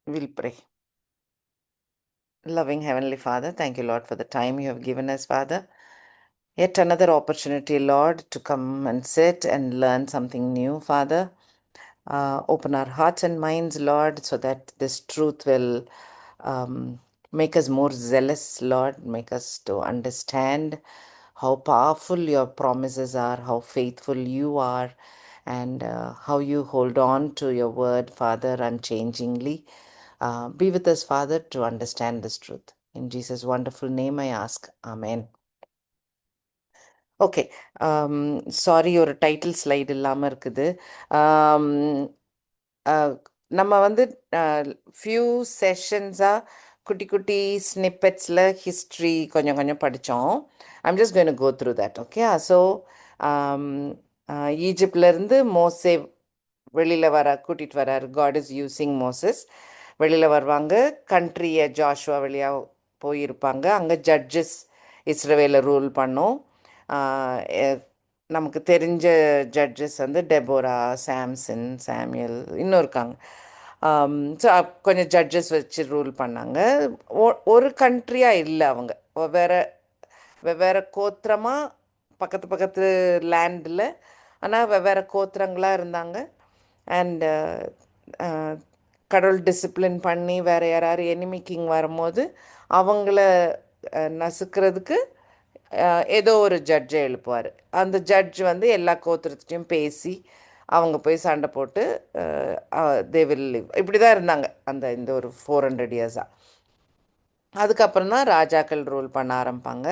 We'll pray. Loving Heavenly Father, thank you, Lord, for the time you have given us, Father. Yet another opportunity, Lord, to come and sit and learn something new, Father. Open our hearts and minds, Lord, so that this truth will make us more zealous, Lord. Make us to understand how powerful your promises are, how faithful you are, and how you hold on to your word, Father, unchangingly. Be with us, Father, to understand this truth. In Jesus' wonderful name I ask. Amen. Okay. Sorry, ஒரு title slide இல்லாமல் இருக்குது. ஆம், அஹ், நம்ம வந்து few செஷன்ஸாக குட்டி குட்டி ஸ்னிப்பெட்ஸில் history கொஞ்சம் கொஞ்சம் படித்தோம். I'm just going go through that. Okay. So ஈஜிப்ட்லேருந்து மோசே வெளியில் கூட்டிகிட்டு வரார். God is using Moses. வெளியில் வருவாங்க. கண்ட்ரியை ஜாஷுவா வெளியாக போயிருப்பாங்க. அங்கே ஜட்ஜஸ் இஸ்ரவேலை ரூல் பண்ணோம். நமக்கு தெரிஞ்ச ஜட்ஜஸ் வந்து டெபோரா, சாம்சன், சாமியல் இன்னும் இருக்காங்க. ஸோ கொஞ்சம் ஜட்ஜஸ் வச்சு ரூல் பண்ணாங்க. ஒரு கண்ட்ரியாக இல்லை, அவங்க வெவ்வேறு வெவ்வேறு கோத்திரமாக பக்கத்து பக்கத்து லேண்டில், ஆனால் வெவ்வேறு கோத்திரங்களாக இருந்தாங்க. அண்டு கடவுள் டிசிப்ளின் பண்ணி வேறு யாராவது எனிமி கிங் வரும்போது அவங்கள நசுக்கிறதுக்கு ஏதோ ஒரு ஜட்ஜை எழுப்புவார். அந்த ஜட்ஜ் வந்து எல்லா கோத்திரத்தையும் பேசி அவங்க போய் சண்டை போட்டு தே வில் லிவ். இப்படி தான் இருந்தாங்க இந்த ஒரு 400 இயர்ஸாக. அதுக்கப்புறம் தான் ராஜாக்கள் ரூல் பண்ண ஆரம்பிப்பாங்க.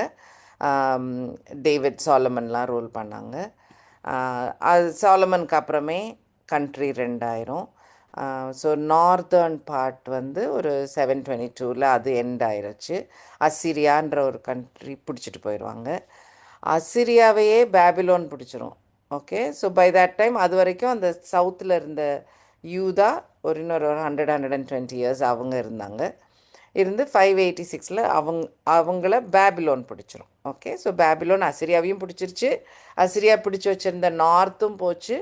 டேவிட், சாலமன்லாம் ரூல் பண்ணாங்க. அது சாலமனுக்கு அப்புறமே கண்ட்ரி 2000. ஸோ நார்தர்ன் பார்ட் வந்து ஒரு 722 அது எண்ட் ஆயிடுச்சு. அசிரியான்ற ஒரு கண்ட்ரி பிடிச்சிட்டு போயிடுவாங்க. அசிரியாவையே பேபிலோன் பிடிச்சிரும். Okay. So by that time அது வரைக்கும் அந்த சவுத்தில் இருந்த யூதா இன்னொரு 120 இயர்ஸ் அவங்க இருந்தாங்க. இருந்து 586 அவங்கள பேபிலோன் பிடிச்சிரும். ஓகே. ஸோ பேபிலோன் அசிரியாவையும் பிடிச்சிருச்சு. அசிரியா பிடிச்சி வச்சுருந்த நார்த்தும் போச்சு.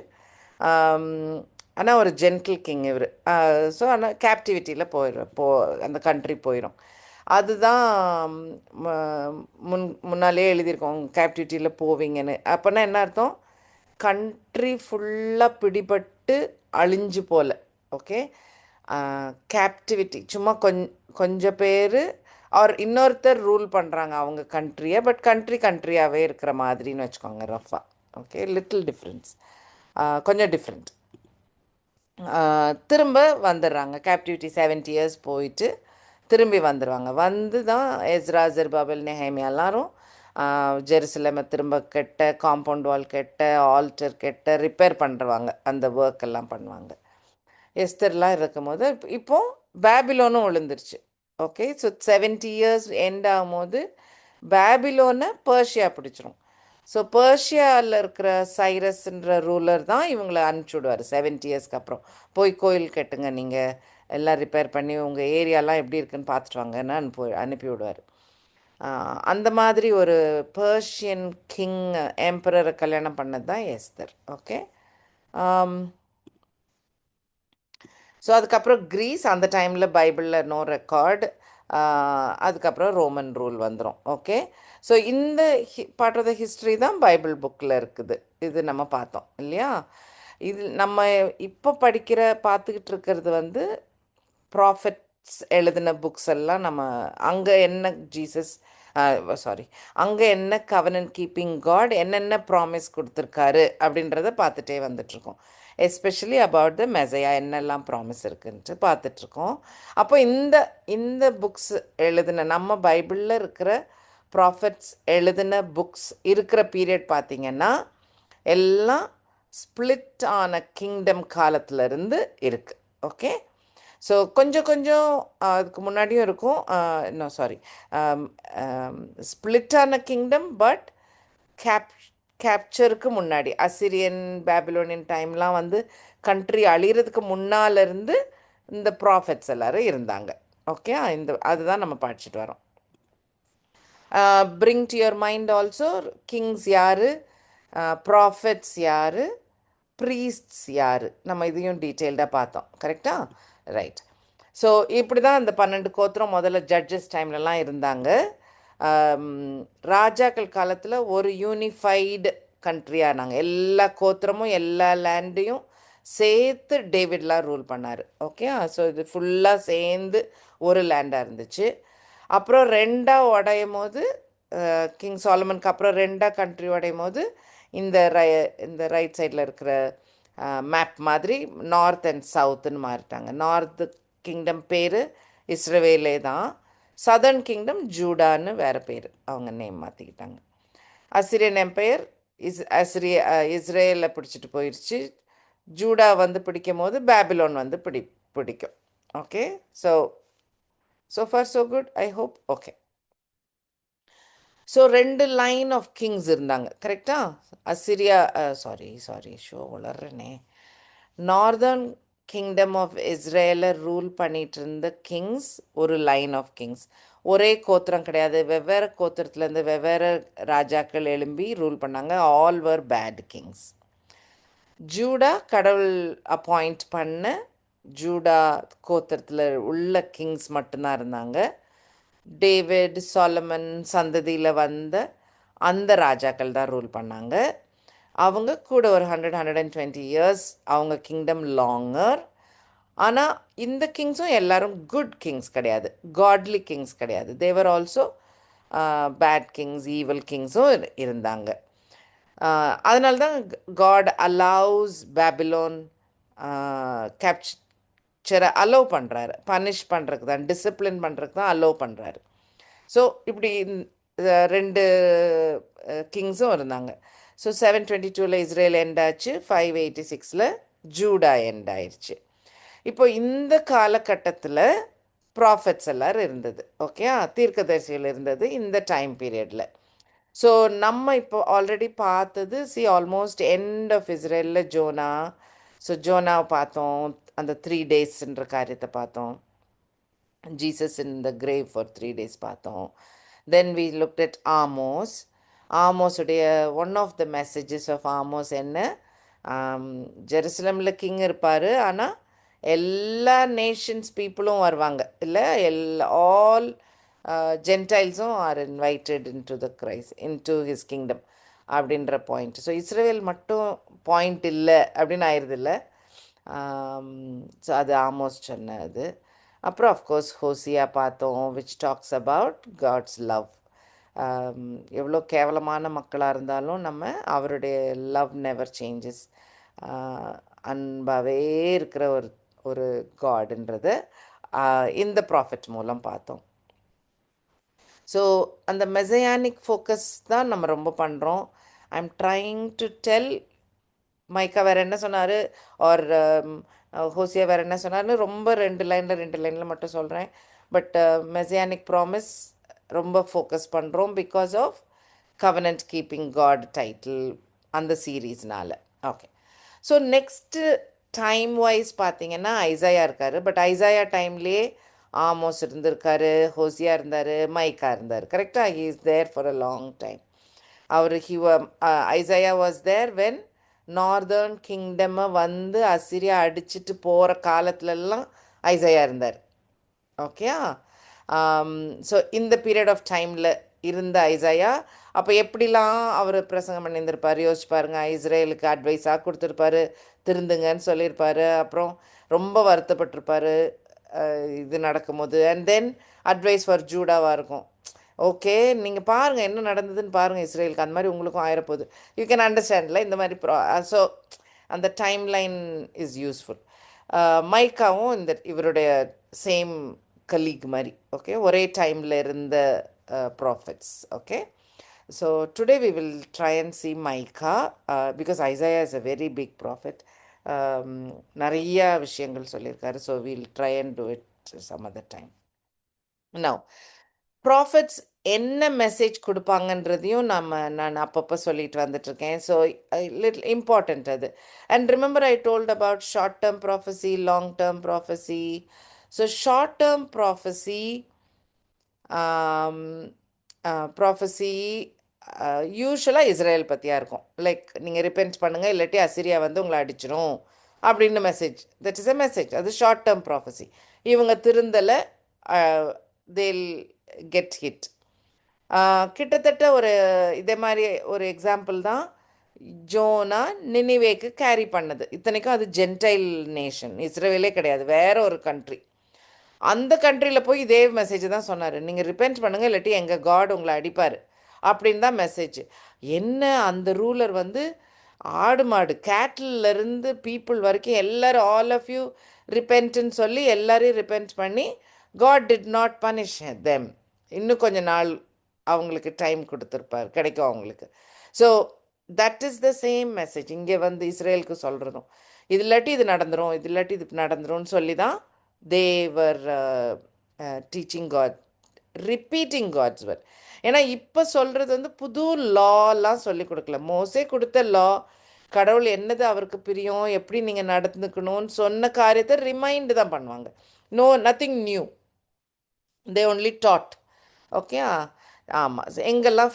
ஆனால் ஒரு ஜென்டில் கிங் இவர். ஸோ ஆனால் கேப்டிவிட்டியில் அந்த கண்ட்ரி போயிடும். அதுதான் முன்னாலே எழுதியிருக்கோம், கேப்டிவிட்டியில் போவீங்கன்னு. அப்போனா என்ன அர்த்தம்? கண்ட்ரி ஃபுல்லாக பிடிபட்டு அழிஞ்சு போல. ஓகே. கேப்டிவிட்டி சும்மா கொஞ்சம் பேர் அவர் இன்னொருத்தர் ரூல் பண்ணுறாங்க அவங்க கண்ட்ரியை. பட் கண்ட்ரியாகவே இருக்கிற மாதிரின்னு வச்சுக்கோங்க, ரஃபா. ஓகே. லிட்டில் டிஃப்ரென்ஸ், கொஞ்சம் டிஃப்ரெண்ட். திரும்ப வந்துடுறாங்க. கேப்டிவிட்டி 70 இயர்ஸ் போயிட்டு திரும்பி வந்துடுவாங்க. வந்து தான் எஸ்ரா, ஜெருபாபேல், நெஹேமியா எல்லாரும் ஜெருசலேமை திரும்ப கெட்ட, காம்பவுண்ட் வால் கெட்ட, ஆல்டர் கெட்ட, ரிப்பேர் பண்ணுறவாங்க. அந்த ஒர்க் எல்லாம் பண்ணுவாங்க. எஸ்தர்லாம் இருக்கும் போது இப்போது பேபிலோனும் விழுந்துருச்சு. ஓகே. ஸோ 70 இயர்ஸ் எண்ட் ஆகும்போது பேபிலோனை பர்ஷியா பிடிச்சிரும். ஸோ பர்ஷியாவில் இருக்கிற சைரஸ்ன்ற ரூலர் தான் இவங்களை அனுப்பிச்சி விடுவார் 70 இயர்ஸ்க்கு அப்புறம். போய் கோயில் கட்டுங்க, நீங்கள் எல்லாம் ரிப்பேர் பண்ணி உங்கள் ஏரியாலாம் எப்படி இருக்குன்னு பார்த்துட்டு வாங்கன்னு அனுப்பி விடுவார். அந்த மாதிரி ஒரு பர்ஷியன் கிங் எம்பரரை கல்யாணம் பண்ணது தான் எஸ்தர். ஓகே. ஸோ அதுக்கப்புறம் க்ரீஸ், அந்த டைமில் பைபிளில் நோ ரெக்கார்டு. அதுக்கப்புறம் ரோமன் ரூல் வந்துடும். ஓகே. ஸோ இந்த பார்ட் ஆஃப் த ஹிஸ்ட்ரி தான் பைபிள் புக்கில் இருக்குது. இது நம்ம பார்த்தோம் இல்லையா? இது நம்ம இப்போ பார்த்துக்கிட்டு இருக்கிறது வந்து ப்ராஃபிட்ஸ் எழுதின புக்ஸ் எல்லாம். நம்ம அங்கே என்ன ஜீசஸ் அங்கே என்ன கவனன்ட் கீப்பிங் காட் என்னென்ன ப்ராமிஸ் கொடுத்துருக்காரு அப்படின்றத பார்த்துட்டே வந்துட்ருக்கோம். எஸ்பெஷலி அபவுட் த மெசையா என்னெல்லாம் ப்ராமிஸ் இருக்குன்ட்டு பார்த்துட்ருக்கோம். அப்போ இந்த புக்ஸ் எழுதின நம்ம பைபிளில் இருக்கிற ப்ராஃபிட்ஸ் எழுதின புக்ஸ் இருக்கிற பீரியட் பார்த்திங்கன்னா எல்லாம் ஸ்பிளிட் ஆன கிங்டம் காலத்திலேருந்து இருக்குது. ஓகே. ஸோ கொஞ்சம் கொஞ்சம் அதுக்கு முன்னாடியும் இருக்கும். இன்னும் ஸ்பிளிட்டான கிங்டம், பட் கேப்சருக்கு முன்னாடி அசிரியன், பேபிலோனியன் டைம்லாம் வந்து கண்ட்ரி அழிகிறதுக்கு முன்னாலேருந்து இந்த ப்ராஃபிட்ஸ் எல்லோரும் இருந்தாங்க. ஓகே. அதுதான் நம்ம படிச்சுட்டு வரோம். Bring to your mind also Kings யார், ப்ராஃபிட்ஸ் யார், ப்ரீஸ்ட்ஸ் யார், நம்ம இதையும் டீட்டெயில்டாக பார்த்தோம். கரெக்டாக? ரைட். ஸோ இப்படி தான் அந்த 12 கோத்திரம் முதல்ல ஜட்ஜஸ் டைம்லலாம் இருந்தாங்க. ராஜாக்கள் காலத்தில் ஒரு யூனிஃபைடு கண்ட்ரியானாங்க. எல்லா கோத்திரமும் எல்லா லேண்டையும் சேர்த்து டேவிட்லாம் ரூல் பண்ணார். ஓகே, ஸோ இது ஃபுல்லாக சேர்ந்து ஒரு லேண்டாக இருந்துச்சு. அப்புறம் ரெண்டாக உடையும் போது கிங் சாலமனுக்கு அப்புறம் ரெண்டாக கண்ட்ரி உடையும் போது இந்த இந்த ரைட் சைடில் இருக்கிற மேப் மாதிரி நார்த் அண்ட் சவுத்துன்னு மாறிட்டாங்க. நார்த்து கிங்டம் பேர் இஸ்ரவேலே தான். சதர்ன் கிங்டம் ஜூடான்னு வேறு பேர், அவங்க நேம் மாற்றிக்கிட்டாங்க. அசிரியன் எம்பையர் இஸ்ரேலை பிடிச்சிட்டு போயிடுச்சு. ஜூடா வந்து பிடிக்கும் போது பேபிலோன் வந்து பிடிக்கும். Okay, so far so good, I hope. Okay, so 2 line of kings இருந்தாங்க, கரெக்டா? அசிரியா ஷோ வளர்றனே. நார்தர்ன் கிங்டம் ஆஃப் இஸ்ரேலை ரூல் பண்ணிட்டு இருந்த கிங்ஸ் ஒரு லைன் ஆஃப் கிங்ஸ். ஒரே கோத்திரம் கிடையாது, வெவ்வேறு கோத்திரத்துலேருந்து வெவ்வேறு ராஜாக்கள் எழும்பி ரூல் பண்ணாங்க. ஆல் வர் பேட் கிங்ஸ். ஜூடா கடவுள் அப்பாயிண்ட் பண்ண ஜூடா கோத்திரத்தில் உள்ள கிங்ஸ் மட்டும்தான் இருந்தாங்க. டேவிட் சாலமன் சந்ததியில் வந்த அந்த ராஜாக்கள் தான் ரூல் பண்ணாங்க. அவங்க கூட ஒரு 120 இயர்ஸ் அவங்க கிங்டம் லாங்கர். ஆனால் இந்த கிங்ஸும் எல்லாரும் குட் கிங்ஸ் கிடையாது, காட்லி கிங்ஸ் கிடையாது. தேவர் ஆல்சோ பேட் கிங்ஸ், ஈவல் கிங்ஸும் இருந்தாங்க. அதனால தான் காட் அலவுஸ் பேபிலோன் கேப்சரை அலோவ் பண்ணுறாரு. பனிஷ் பண்ணுறதுக்கு தான், டிசிப்ளின் பண்ணுறதுக்கு தான் அலோவ் பண்ணுறாரு. ஸோ இப்படி 2 கிங்ஸும் இருந்தாங்க. ஸோ 722 இஸ்ரேல் எண்ட் ஆச்சு, 586 ஜூடா எண்ட் ஆயிடுச்சு. இப்போ இந்த காலகட்டத்தில் ப்ராஃபட்ஸ் எல்லோரும் இருந்தது. ஓகே, தீர்க்கதரிசிகள் இருந்தது இந்த டைம் பீரியடில். ஸோ நம்ம இப்போ ஆல்ரெடி பார்த்தது ஆல்மோஸ்ட் எண்ட் ஆஃப் இஸ்ரேலில் ஜோனா. ஸோ ஜோனாவை பார்த்தோம், அந்த 3 டேஸ்ன்ற காரியத்தை பார்த்தோம். Jesus in the grave for 3 days பார்த்தோம். Then we looked at Amos. ஆமோஸுடைய one of the messages of Amos என்ன? ஜெருசலமில் கிங் இருப்பார், ஆனால் எல்லா நேஷன்ஸ் பீப்புளும் வருவாங்க, இல்லை ஆல் ஜென்டைல்ஸும் are invited into the Christ, into his kingdom அப்படின்ற பாயிண்ட். ஸோ இஸ்ரேல் மட்டும் பாயிண்ட் இல்லை அப்படின்னு ஆயிடுது இல்லை. ஸோ அது ஆமோஸ் சொன்னது. அப்புறம் அஃப்கோர்ஸ் ஹோசியா பார்த்தோம், which talks about God's love. எவ்வளோ கேவலமான மக்களாக இருந்தாலும் நம்ம அவருடைய லவ் நெவர் சேஞ்சஸ், அன்பாகவே இருக்கிற ஒரு காடுன்றதை இந்த ப்ராஃபிட் மூலம் பார்த்தோம். ஸோ அந்த மெசையானிக் ஃபோக்கஸ் தான் நம்ம ரொம்ப பண்ணுறோம். I am trying to tell. Micah வேறு என்ன சொன்னார், ஆர் ஹோசியா வேறு என்ன சொன்னார்னு ரொம்ப 2 லைனில் மட்டும் சொல்கிறேன். பட் மெசையானிக் ப்ராமிஸ் ரொம்ப ஃபோக்கஸ் பண்ணுறோம் because of covenant keeping God title அந்த சீரீஸ்னால். Okay, so next time wise பார்த்தீங்கன்னா ஐசாயா இருக்கார். பட் ஐசாயா டைம்லேயே ஆமோஸ் இருந்திருக்காரு, ஹோசியா இருந்தார், மைக்கா இருந்தார். கரெக்டாக he is there for a long time. அவர் Isaiah was there when northern கிங்டமை வந்து அசிரியா அடிச்சுட்டு போகிற காலத்துலலாம் ஐசாயா இருந்தார். ஓகேயா? ஸோ இந்த பீரியட் ஆஃப் டைமில் இருந்த ஐசாயா அப்போ எப்படிலாம் அவர் பிரசங்கம் பண்ணியிருந்திருப்பார் யோசிச்சு பாருங்க. இஸ்ரேலுக்கு அட்வைஸாக கொடுத்துருப்பாரு, திருந்துங்கன்னு சொல்லியிருப்பார். அப்புறம் ரொம்ப வருத்தப்பட்டிருப்பார் இது நடக்கும்போது. அண்ட் தென் அட்வைஸ் ஃபார் ஜூடாவாக இருக்கும். ஓகே, நீங்கள் பாருங்கள் என்ன நடந்ததுன்னு பாருங்கள் இஸ்ரேலுக்கு, அந்த மாதிரி உங்களுக்கும் ஆயிரப்போகுது. யூ கேன் அண்டர்ஸ்டாண்டில் இந்த மாதிரி ஸோ அந்த டைம் லைன் இஸ் யூஸ்ஃபுல். மைக்காவும் இவருடைய சேம் கலீக் மாதிரி. ஓகே, ஒரே டைமில் இருந்த prophets. Okay, so today we will try and see Micah because Isaiah is a very big prophet. நிறையா விஷயங்கள் சொல்லியிருக்காரு. So will try and do it some other time. Now prophets என்ன message கொடுப்பாங்கன்றதையும் நான் அப்பப்போ சொல்லிட்டு வந்துட்டுருக்கேன். ஸோ லிட்டில் இம்பார்ட்டண்ட் அது. And remember I told about short term prophecy, long term prophecy. So short term prophecy யூஸ்வலாக இஸ்ரேல் பற்றியாக இருக்கும். Like நீங்கள் ரிப்பென்ட் பண்ணுங்கள், இல்லாட்டி அசிரியா வந்து உங்களை அடிச்சிடும் அப்படின்னு message. That is a message. அது ஷார்ட் டேர்ம் ப்ராஃபஸி. இவங்க திருந்தலை, தேல் கெட் ஹிட். கிட்டத்தட்ட ஒரு இதே மாதிரி ஒரு எக்ஸாம்பிள் தான் ஜோனா நினிவேக்கு கேரி பண்ணது. இத்தனைக்கும் அது ஜென்டைல் நேஷன், இஸ்ரேலே கிடையாது, வேற ஒரு கண்ட்ரி. அந்த கண்ட்ரியில் போய் இதே மெசேஜ் தான் சொன்னார், நீங்கள் ரிப்பென்ட் பண்ணுங்கள் இல்லாட்டி எங்கள் காட் உங்களை அடிப்பார் அப்படின்னு தான் மெசேஜ். என்ன அந்த ரூலர் வந்து ஆடு மாடு கேட்டிலேருந்து பீப்புள் வரைக்கும் எல்லோரும் ஆல் ஆஃப் யூ ரிப்பென்ட்னு சொல்லி எல்லாரையும் ரிப்பென்ட் பண்ணி God did not punish them. இன்னும் கொஞ்ச நாள் அவங்களுக்கு டைம் கொடுத்துருப்பார், கிடைக்கும் அவங்களுக்கு. So that is the same message இங்கே வந்து இஸ்ரேலுக்கு சொல்கிறதும். இது இல்லாட்டி இது நடந்துடும், இது இல்லாட்டி இது நடந்துரும்னு சொல்லி தான் they were teaching God, repeating God's word. ஏன்னா இப்போ சொல்கிறது வந்து புது லாலாம் சொல்லி கொடுக்கல. மோசே கொடுத்த லா, கடவுள் என்னது அவருக்கு பிரியம், எப்படி நீங்கள் நடந்துக்கணும்னு சொன்ன காரியத்தை ரிமைண்ட் தான் பண்ணுவாங்க. No nothing new, they only that. Okay, ஆமாம், எங்கெல்லாம்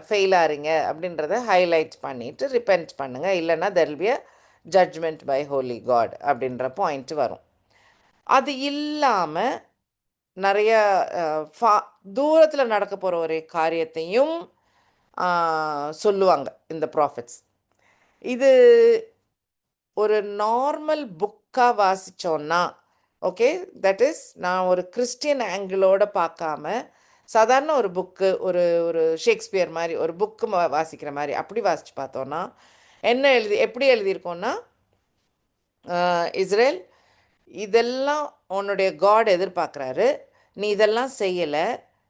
ஃபெயில் ஆகிறீங்க அப்படின்றத ஹைலைட் பண்ணிவிட்டு ரிப்பென்ட் பண்ணுங்கள், இல்லைன்னா there will be a judgement by holy God அப்படின்ற பாயிண்ட் வரும். அது இல்லாமல் நிறைய தூரத்தில் நடக்க போகிற ஒரு காரியத்தையும் சொல்லுவாங்க இந்த ப்ராஃபிட்ஸ். இது ஒரு நார்மல் புக்காக வாசித்தோன்னா ஓகே, தட் இஸ் நான் ஒரு கிறிஸ்டியன் ஆங்கிளோட பார்க்காம சாதாரண ஒரு புக்கு, ஒரு ஒரு ஷேக்ஸ்பியர் மாதிரி ஒரு புக்கு வாசிக்கிற மாதிரி அப்படி வாசித்து பார்த்தோன்னா என்ன எப்படி எழுதியிருக்கோன்னா, இஸ்ரேல் இதெல்லாம் உன்னுடைய காட் எதிர்பார்க்குறாரு, நீ இதெல்லாம் செய்யலை,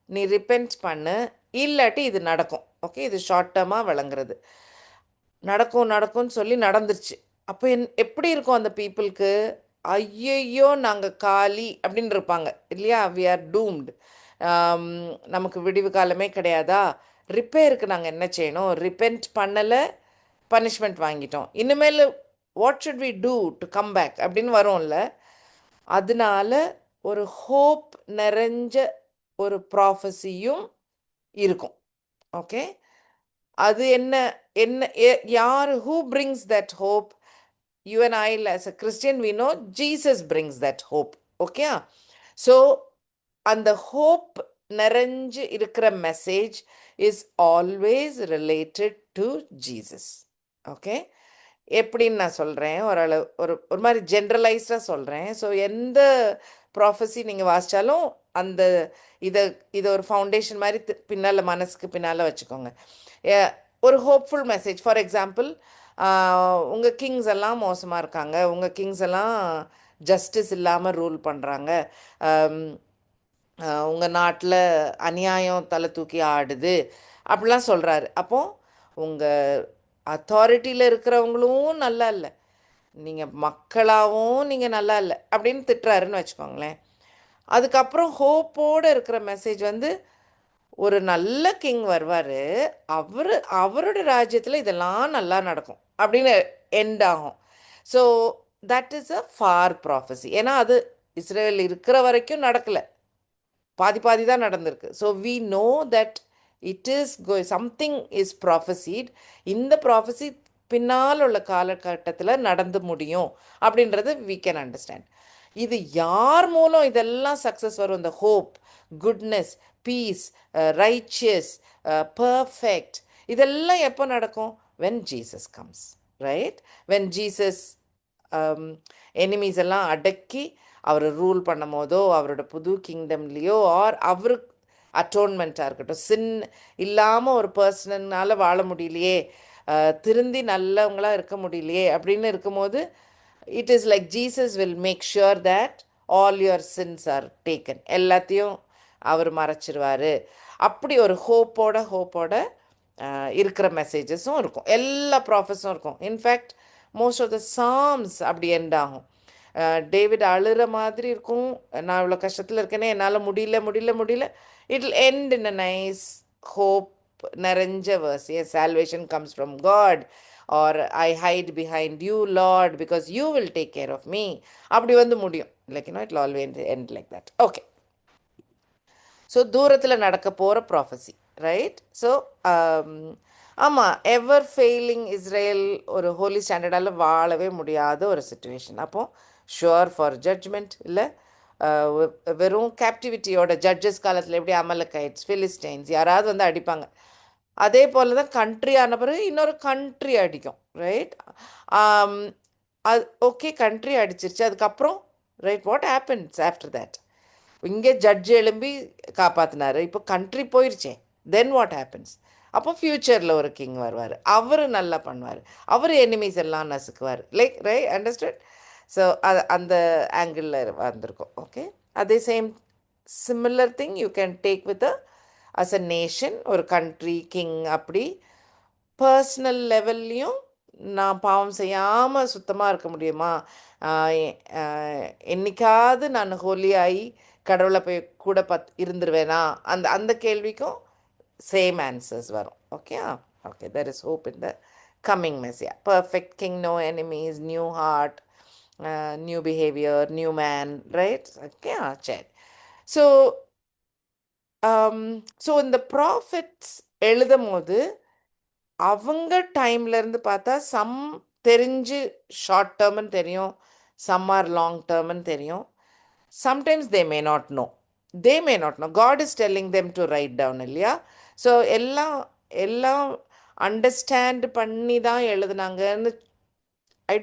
நீ ரிப்பென்ட் பண்ணு, இல்லாட்டி இது நடக்கும். ஓகே, இது ஷார்ட் டேர்மாக விளங்குறது. நடக்கும்னு சொல்லி நடந்துருச்சு. அப்போ எப்படி இருக்கும் அந்த பீப்புளுக்கு? ஐயையோ நாங்கள் காலி அப்படின்னு இருப்பாங்க இல்லையா? வி ஆர் டூம்டு, நமக்கு விடிவு காலமே கிடையாதா? ரிப்பேருக்கு நாங்கள் என்ன செய்யணும்? ரிப்பென்ட் பண்ணலை, பனிஷ்மெண்ட் வாங்கிட்டோம், இனிமேல் what should we do to come back அப்படின்னு வரும்ல. அதனால ஒரு ஹோப் நிறைஞ்ச ஒரு ப்ராஃபஸியும் இருக்கும். ஓகே, அது என்ன என்ன யார் who brings that hope? You and I as a Christian, we know Jesus brings that hope. Okay, so and the hope நிறைஞ்சு இருக்கிற message is always related to Jesus. Okay, எப்படின்னு நான் சொல்கிறேன், ஒரு மாதிரி ஜென்ரலைஸ்டாக சொல்கிறேன். ஸோ எந்த ப்ராஃபஸி நீங்கள் வாசித்தாலும் அந்த இதை ஒரு ஃபவுண்டேஷன் மாதிரி பின்னால் மனசுக்கு பின்னால் வச்சுக்கோங்க. ஒரு ஹோப்ஃபுல் மெசேஜ். ஃபார் எக்ஸாம்பிள், உங்கள் கிங்ஸ் எல்லாம் மோசமாக இருக்காங்க, உங்கள் கிங்ஸ் எல்லாம் ஜஸ்டிஸ் இல்லாமல் ரூல் பண்ணுறாங்க, உங்கள் நாட்டில் அநியாயம் தலை தூக்கி ஆடுது அப்படிலாம் சொல்கிறாரு. அப்போது உங்கள் அத்தாரிட்டியில் இருக்கிறவங்களும் நல்லா இல்லை, நீங்கள் மக்களாகவும் நீங்கள் நல்லா இல்லை அப்படின்னு திட்டுறாருன்னு வச்சுக்கோங்களேன். அதுக்கப்புறம் ஹோப்போடு இருக்கிற மெசேஜ் வந்து ஒரு நல்ல கிங் வருவார், அவரோட ராஜ்யத்தில் இதெல்லாம் நல்லா நடக்கும் அப்படின்னு எண்ட் ஆகும். So that is a far prophecy. ஏன்னா அது இஸ்ரேல் இருக்கிற வரைக்கும் நடக்கலை, பாதி தான் நடந்திருக்கு. So we know that it is something is prophesied. இந்த ப்ராஃபஸி பின்னால் உள்ள காலகட்டத்தில் நடந்து முடியும் அப்படின்றது வி கேன் அண்டர்ஸ்டாண்ட். இது யார் மூலம் இதெல்லாம் சக்ஸஸ் வரும்? இந்த hope, goodness, peace, righteous, perfect, இதெல்லாம் எப்போ நடக்கும்? When Jesus comes, right? When Jesus enemies எல்லாம் அடக்கி அவர் ரூல் பண்ணும் போதோ, அவரோட புது கிங்டம்லேயோ, ஆர் அவருக்கு அட்டோன்மெண்ட்டாக இருக்கட்டும், சின் இல்லாமல் ஒரு பர்சனால் வாழ முடியலையே, திருந்தி நல்லவங்களாக இருக்க முடியலையே அப்படின்னு இருக்கும்போது, it is like Jesus will make sure that all your sins are taken, எல்லாத்தையும் அவர் மறைச்சிருவார். அப்படி ஒரு ஹோப்போட இருக்கிற மெசேஜஸும் இருக்கும், எல்லா ப்ராஃபஸும் இருக்கும். In fact most of the psalms அப்படி எண்ட் ஆகும். டேவிட் அழுகிற மாதிரி இருக்கும், நான் இவ்வளோ கஷ்டத்தில் இருக்கேனே, என்னால் முடியல. It will end in a nice hope நிறைஞ்ச verse. Yes, salvation comes from God, or I hide behind you Lord because you will take care of me. அப்படி வந்து முடியும். Like it will always end like that. Okay, so தூரத்தில் நடக்க போகிற prophecy, right? So ஆமாம், எவர் failing Israel ஒரு ஹோலி ஸ்டாண்டர்டால் வாழவே முடியாத ஒரு சுச்சுவேஷன். அப்போது ஷுவர் ஃபார் ஜட்ஜ்மெண்ட் இல்லை, வெறும் கேப்டிவிட்டியோட ஜட்ஜஸ் காலத்தில் எப்படி அமலக்கைட்ஸ் ஃபிலிஸ்டைன்ஸ் யாராவது வந்து அடிப்பாங்க. அதே போல் தான் கண்ட்ரி ஆன பிறகு இன்னொரு கண்ட்ரி அடிக்கும், ரைட்? அது ஓகே, கண்ட்ரி அடிச்சிருச்சு, அதுக்கப்புறம் right what happens after that? இங்கே ஜட்ஜ் எழும்பி காப்பாற்றினாரு, இப்போ கண்ட்ரி போயிடுச்சேன், தென் வாட் ஹேப்பன்ஸ்? அப்போ ஃப்யூச்சரில் ஒரு கிங் வருவார், அவர் நல்லா பண்ணுவார், அவர் எனிமீஸ் எல்லாம் நசுக்குவார், லைக் ரைட் அண்டர்ஸ்டுட்? ஸோ அது அந்த ஆங்கிளில் வந்திருக்கும். ஓகே, அதே same similar thing you can take with us a nation, ஒரு கண்ட்ரி கிங். அப்படி பர்சனல் லெவல்லையும் நான் பாவம் செய்யாமல் சுத்தமாக இருக்க முடியுமா? என்னைக்காவது நான் ஹோலியாகி கடவுளை போய் கூட இருந்துருவேனா? அந்த அந்த கேள்விக்கும் சேம் ஆன்சர்ஸ் வரும். Okay, okay, there is hope in the coming Messiah. Perfect king, no enemies, new heart, new behaviour, new man, right? Okay, சரி. ஸோ ஸோ இந்த ப்ராஃபிட்ஸ் எழுதும் போது அவங்க டைம்லேருந்து பார்த்தா சம் தெரிஞ்சு ஷார்ட் டேர்ம்னு தெரியும், சம் ஆர் லாங் டேர்ம்னு தெரியும். Sometimes they may not know God is telling them to write down, இல்லையா? ஸோ எல்லாம் எல்லாம் அண்டர்ஸ்டாண்ட் பண்ணி தான் எழுதுனாங்கன்னு I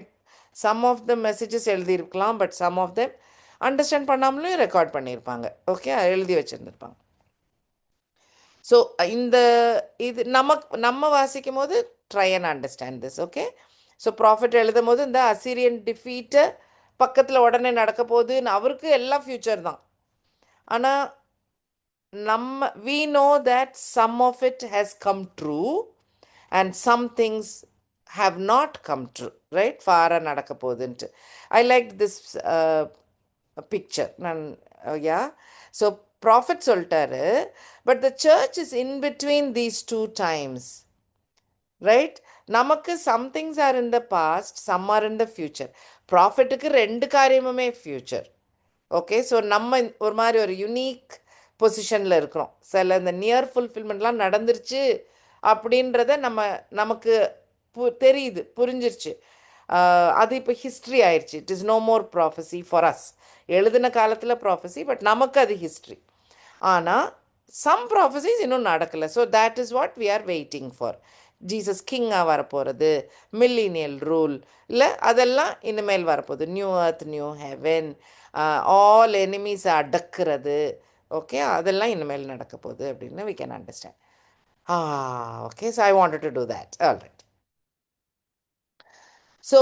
some of the messages எழுதியிருக்கலாம், but some of them understand பண்ணாமலும் ரெக்கார்ட் பண்ணியிருப்பாங்க. ஓகே, எழுதி வச்சுருந்துருப்பாங்க. ஸோ இந்த இது நம்ம வாசிக்கும் போது try and understand this. Okay, so prophet எழுதும் போது இந்த அசிரியன் டிஃபீட்டை பக்கத்தில் உடனே நடக்க போகுதுன்னு அவருக்கு எல்லாம் ஃப்யூச்சர் தான். ஆனால் we know that some of it has come true and some things have not come true, right? ஃபாராக நடக்க போகுதுன்ட்டு. I like this picture. Yeah, so prophet சொல்லிட்டாரு, but the church is in between these two times, right? நமக்கு somethings are in the past, some are in the future. ப்ராஃபிட்டுக்கு ரெண்டு காரியமுமே future. Okay, so நம்ம ஒரு மாதிரி ஒரு யுனீக் பொசிஷனில் இருக்கிறோம். சில இந்த நியர் ஃபுல்ஃபில்மெண்ட்லாம் நடந்துருச்சு அப்படின்றத நமக்கு தெரியுது, புரிஞ்சிருச்சு. அது இப்போ ஹிஸ்ட்ரி ஆயிடுச்சு. It is no more prophecy for us. எழுதின காலத்தில் ப்ராஃபஸி, பட் நமக்கு அது ஹிஸ்ட்ரி. ஆனால் சம் ப்ராஃபஸிஸ் இன்னும் நடக்கலை. So that is what we are waiting for. Jesus கிங்காக வரப்போகிறது, மில்லினியல் ரூல் இல்லை, அதெல்லாம் இனிமேல் வரப்போகுது. New earth, new heaven, all எனிமீஸை அடக்கிறது. ஓகே, அதெல்லாம் இனிமேல் நடக்க போகுது அப்படின்னு we can understand. Okay, so I wanted to do that. All right. So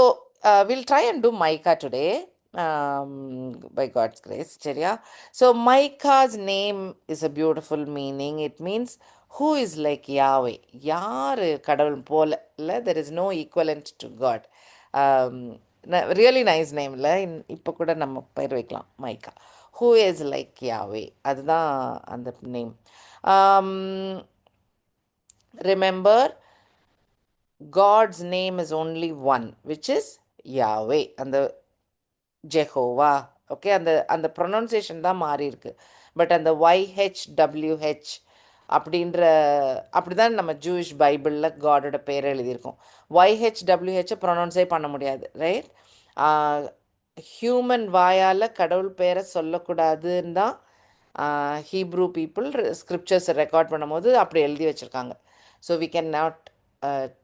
we'll try and do Micah today, by God's grace. சரியா? So Micah's name is a beautiful meaning. It means who is like Yahweh. யார் கடவுள் போல இல்லை, there is no equivalent to God. Really nice name இல்லை? இப்போ கூட நம்ம பேர் வைக்கலாம், மைக்கா. who is like Yahweh, அதுதான் அந்த name. Remember, God's name is only one, which is Yahweh, அந்த ஜெஹோவா. ஓகே, அந்த ப்ரொனவுன்சியேஷன் தான் மாறி இருக்கு. பட் அந்த YHWH அப்படி தான் நம்ம ஜூயிஷ் பைபிளில் காடோட பேர் எழுதியிருக்கோம். YHWHை ப்ரொனவுன்ஸே பண்ண முடியாது, ரைட்? ஹியூமன் வாயால் கடவுள் பேரை சொல்லக்கூடாதுன்னு தான் ஹீப்ரூ பீப்புள் ஸ்கிரிப்சர்ஸை ரெக்கார்ட் பண்ணும்போது அப்படி எழுதி வச்சுருக்காங்க. So we can not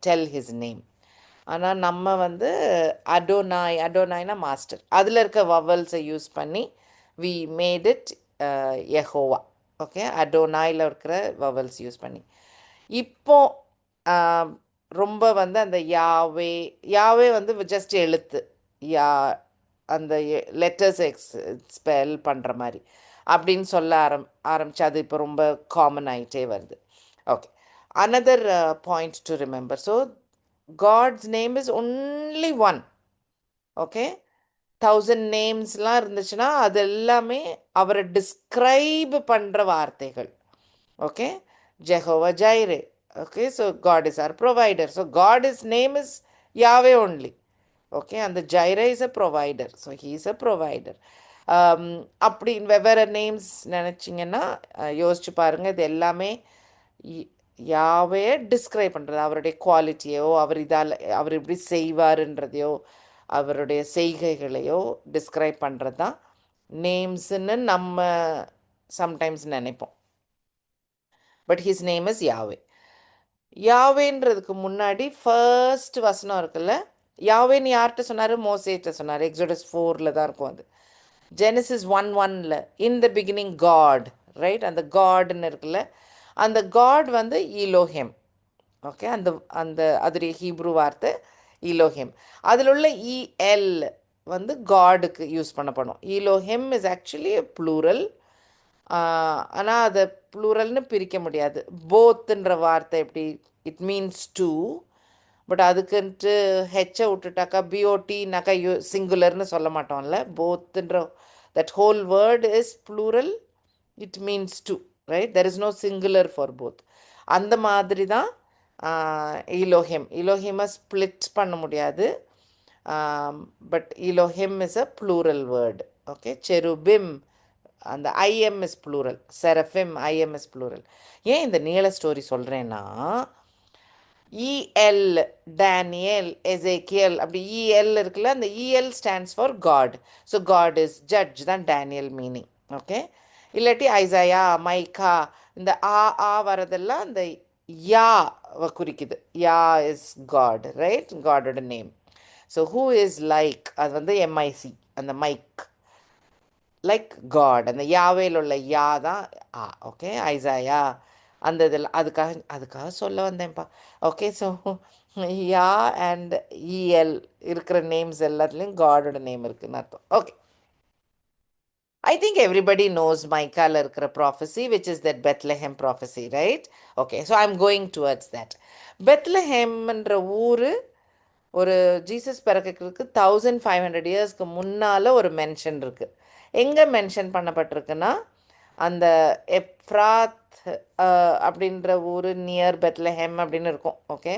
tell his name. ஆனால் நம்ம வந்து அடோனாய்னா மாஸ்டர், அதில் இருக்க வவல்ஸை யூஸ் பண்ணி we made it Jehovah. Okay, அடோனாயில் இருக்கிற வவல்ஸ் யூஸ் பண்ணி. இப்போ ரொம்ப வந்து அந்த யாவே வந்து ஜஸ்ட் எழுத்து, அந்த லெட்டர்ஸ் ஸ்பெல் பண்ணுற மாதிரி அப்படின்னு சொல்ல ஆரம்பிச்சு அது இப்போ ரொம்ப காமன் ஆகிட்டே வருது. Okay, another point to remember. So God's name is only one. Okay, 1000 நேம்ஸ்லாம் இருந்துச்சுன்னா அது எல்லாமே அவரை டிஸ்கிரைப் பண்ணுற வார்த்தைகள். Okay, Jehovah Jireh. Okay, so God is our provider. So God is name is Yahweh only. Okay, அந்த Jireh is a provider. So he is a provider. அப்படி வெவ்வேறு நேம்ஸ் நினச்சிங்கன்னா யோசிச்சு பாருங்கள். இது எல்லாமே யாவே டிஸ்கிரைப் பண்ணுறது, அவருடைய குவாலிட்டியோ, அவர் இப்படி செய்வாருன்றதையோ, அவருடைய செய்கைகளையோ டிஸ்கிரைப் பண்ணுறது தான் நேம்ஸ்ன்னு நம்ம சம்டைம்ஸ் நினைப்போம். பட் ஹிஸ் நேம் இஸ் யாவே. யாவேன்றதுக்கு முன்னாடி ஃபர்ஸ்ட் வசனம் இருக்குல்ல, யாவேன்னு யார்கிட்ட சொன்னார்? மோசேட்ட சொன்னார். எக்ஸோடஸ் 4ல் தான் இருக்கும் அது. ஜெனசிஸ் 1:1ல் in the beginning God, right? அந்த காட்னு இருக்குல்ல, அந்த காட் வந்து ஈலோஹெம். ஓகே, அந்த அந்த அதோடைய ஹீப்ரு வார்த்தை ஈலோஹெம். அதில் உள்ள இஎல் வந்து காடுக்கு யூஸ் பண்ணப்படும். Elohim is actually plural. ஆனால் அதை ப்ளூரல்னு பிரிக்க முடியாது. போத்துன்ற வார்த்தை எப்படி, இட் மீன்ஸ் டூ. பட் அதுக்குன்ட்டு ஹெச்சை விட்டுட்டாக்கா பிஓடினாக்கா சிங்குலர்னு சொல்ல மாட்டோம்ல. போத்துன்ற that whole word is plural, it means two, right? There is no singular for both. அந்த மாதிரி தான் ஈலோஹெம். ஈலோஹெமை ஸ்ப்ளிட் பண்ண முடியாது. But Elohim is a plural word. Okay, cherubim, அந்த I M is plural. Seraphim, I M is plural. ஏன் இந்த நீள ஸ்டோரி சொல்கிறேன்னா, இஎல் டேனியல், எசேக்கியல், அப்படி இஎல் இருக்குல்ல, அந்த E L stands for God. So God is judge தான் டேனியல் மீனிங். ஓகே, இல்லாட்டி ஐசாயா, மைக்கா, இந்த ஆ வரதெல்லாம் அந்த யா குறிக்குது. Yah is God, right? காடோட name. So who is like, அது வந்து எம்ஐசி, அந்த மைக், லைக் காட், அந்த யாவேல உள்ள யா தான் ஆ. ஓகே, ஐசாயா, அந்த இதில் அதுக்காக சொல்ல வந்தேன்ப்பா. Okay, so Yah and E L இருக்கிற நேம்ஸ் எல்லாத்துலேயும் காடோட நேம் இருக்குன்னு அர்த்தம். Okay, I think everybody knows Micah இருக்கிற prophecy, which is that Bethlehem prophecy, right? Okay, so I'm going towards that. பெத்லஹேம்ன்ற ஊர் ஒரு ஜீசஸ் பிறக்கிறதுக்கு 1500 இயர்ஸ்க்கு முன்னால் ஒரு மென்ஷன் இருக்குது. எங்கே மென்ஷன் பண்ணப்பட்டிருக்குன்னா, அந்த எப்ராத் அப்படின்ற ஊர் நியர் பெத்லஹேம் அப்படின்னு இருக்கும். ஓகே,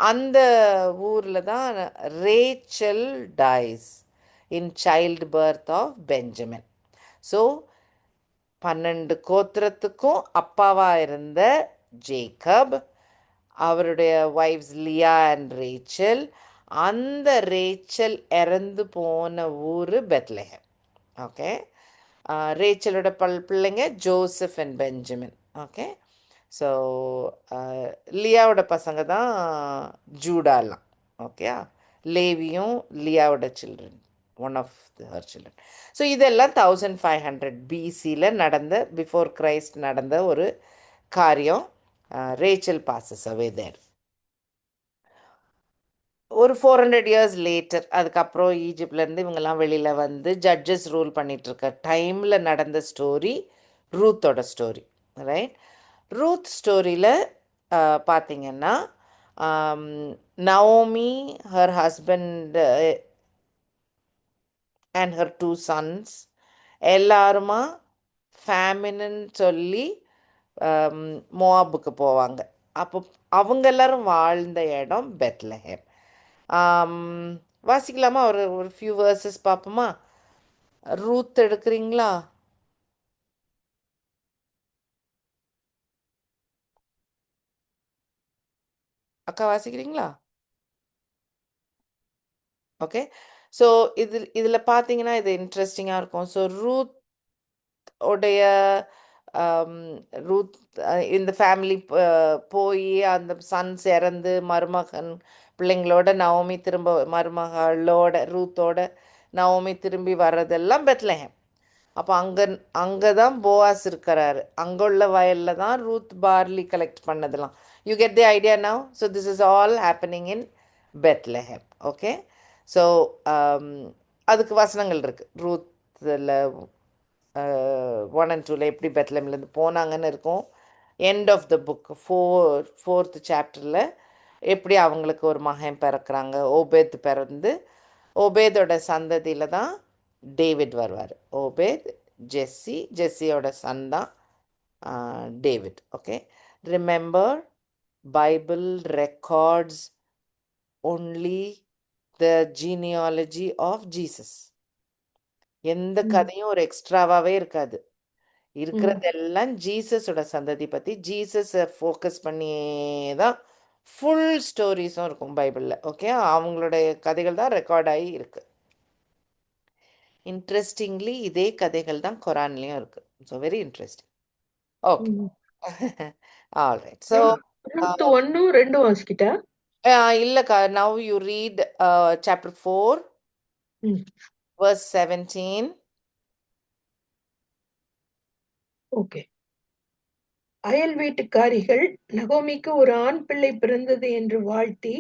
அந்த ஊரில் தான் Rachel dies in childbirth of Benjamin. So 12 கோத்திரத்துக்கும் அப்பாவாக இருந்த ஜேக்கப், அவருடைய வைஃப்ஸ் லியா அண்ட் ரேச்சல், அந்த ரேச்சல் இறந்து போன ஊர் பெத்லஹேம். ஓகே, ரேச்சலோட பிள்ளைங்க Joseph and Benjamin. Okay, so லியாவோட பசங்க தான் ஜூடாலாம். ஓகே, லேவியும் லியாவோட children, one of her children. So இதெல்லாம் 1500 பிசியில் நடந்த, பிஃபோர் கிரைஸ்ட் நடந்த ஒரு காரியம். Rachel passes away there. ஒரு 400 இயர்ஸ் லேட்டர், அதுக்கப்புறம் ஈஜிப்ட்லேருந்து இவங்கெல்லாம் வெளியில் வந்து ஜட்ஜஸ் ரூல் பண்ணிகிட்ருக்க டைமில் நடந்த ஸ்டோரி ரூத்தோட ஸ்டோரி, ரைட்? ரூத் ஸ்டோரியில் பார்த்தீங்கன்னா, Naomi, her husband and her 2 sons எல்லாருமா ஃபேமின்னு சொல்லி மோவாபுக்கு போவாங்க. அப்போ அவங்க எல்லாரும் வாழ்ந்த இடம் பெத்லஹேம். வாசிக்கலாமா? ஒரு ஃபியூ வேர்சஸ் பார்ப்போமா? ரூத் எடுக்கிறீங்களா? அக்கா வாசிக்கிறீங்களா? ஓகே, ஸோ இதில் பார்த்தீங்கன்னா இது இன்ட்ரெஸ்டிங்காக இருக்கும். ஸோ ரூத் உடைய ரூத் இந்த ஃபேமிலி போய் அந்த சன்ஸ் இறந்து மருமகன் பிள்ளைங்களோட நவோமி திரும்ப, மருமகளோட ரூத்தோட நவோமி திரும்பி வர்றதெல்லாம் பெத்லஹேம். அப்போ அங்கே தான் போவாஸ் இருக்கிறாரு. அங்கே உள்ள வயலில் தான் ரூத் பார்லி கலெக்ட் பண்ணதெல்லாம். You get the idea now? So this is all happening in Bethlehem. Okay, so அதுக்கு வசனங்கள் இருக்குது. ரூத்தில் 1 and 2ல் எப்படி பெத்லஹேம்லேருந்து போனாங்கன்னு இருக்கும். End of the book 4th சாப்டரில் எப்படி அவங்களுக்கு ஒரு மகன் பிறக்கிறாங்க, ஓபேத் பிறந்து, ஓபேதோட சந்ததியில் தான் டேவிட் வருவார். ஓபேத், ஜெஸ்ஸியோட சன் தான் David. Okay, remember Bible records only the genealogy of Jesus. எந்த கதையும் ஒரு எக்ஸ்ட்ராவாகவே இருக்காது. இருக்கிறதெல்லாம் ஜீசஸோட சந்ததி பற்றி, ஜீசஸை ஃபோக்கஸ் பண்ணியே தான் ஃபுல் ஸ்டோரிஸும் இருக்கும் பைபிளில். ஓகே, அவங்களுடைய கதைகள் தான் ரெக்கார்ட் ஆகி இருக்குது. இன்ட்ரெஸ்டிங்லி இதே கதைகள் தான் குரான்லேயும் இருக்கு. So very interesting. Okay. All right. So Ruth 1 2 வாசிக்கிட்டா? இல்லைக்கா, now you read chapter 4 verse 17. Okay. அயல் வீட்டுக்காரிகள் நகோமிக்கு ஒரு ஆண் பிள்ளை பிறந்தது என்று வாழ்த்தி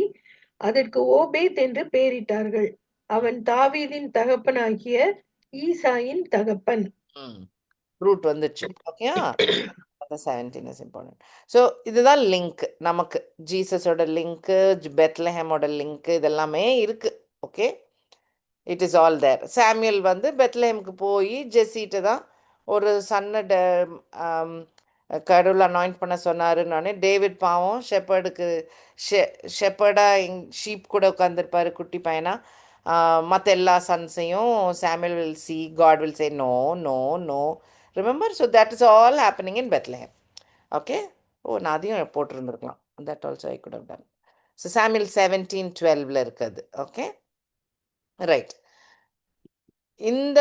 அதற்கு ஓபேத் என்று பெயரிட்டார்கள். அவன் தாவீதின் தகப்பனாகிய ஈசாயின் தகப்பன். ரூட் வந்துச்சு. ஓகே. அந்த 17 இஸ் இம்பார்ட்டன்ட். ஸோ இதுதான் லிங்க். நமக்கு ஜீசஸோட லிங்க்கு, பெத்லஹேமோட லிங்க்கு இதெல்லாமே இருக்கு. ஓகே, இட் இஸ் ஆல் தேர். சாமியல் வந்து பெத்லஹேமுக்கு போய் ஜெஸ்ஸிட்ட தான் ஒரு சன்னை கடவுள் அனாயிண்ட் பண்ண சொன்னாருன்னொடனே டேவிட் பாவம் ஷெப்பர்டுக்கு ஷெப்பர்டாக ஷீப் கூட உட்காந்துருப்பாரு குட்டி பையனா. மற்ற எல்லா சன்ஸையும் Samuel will see, God will say no no no. Remember, so that is all happening in Bethlehem. Okay. Oh, நான் அதையும் போட்டிருந்துருக்கலாம். That also I could have done. So Samuel 17:12 இருக்குது. Okay, right. இந்த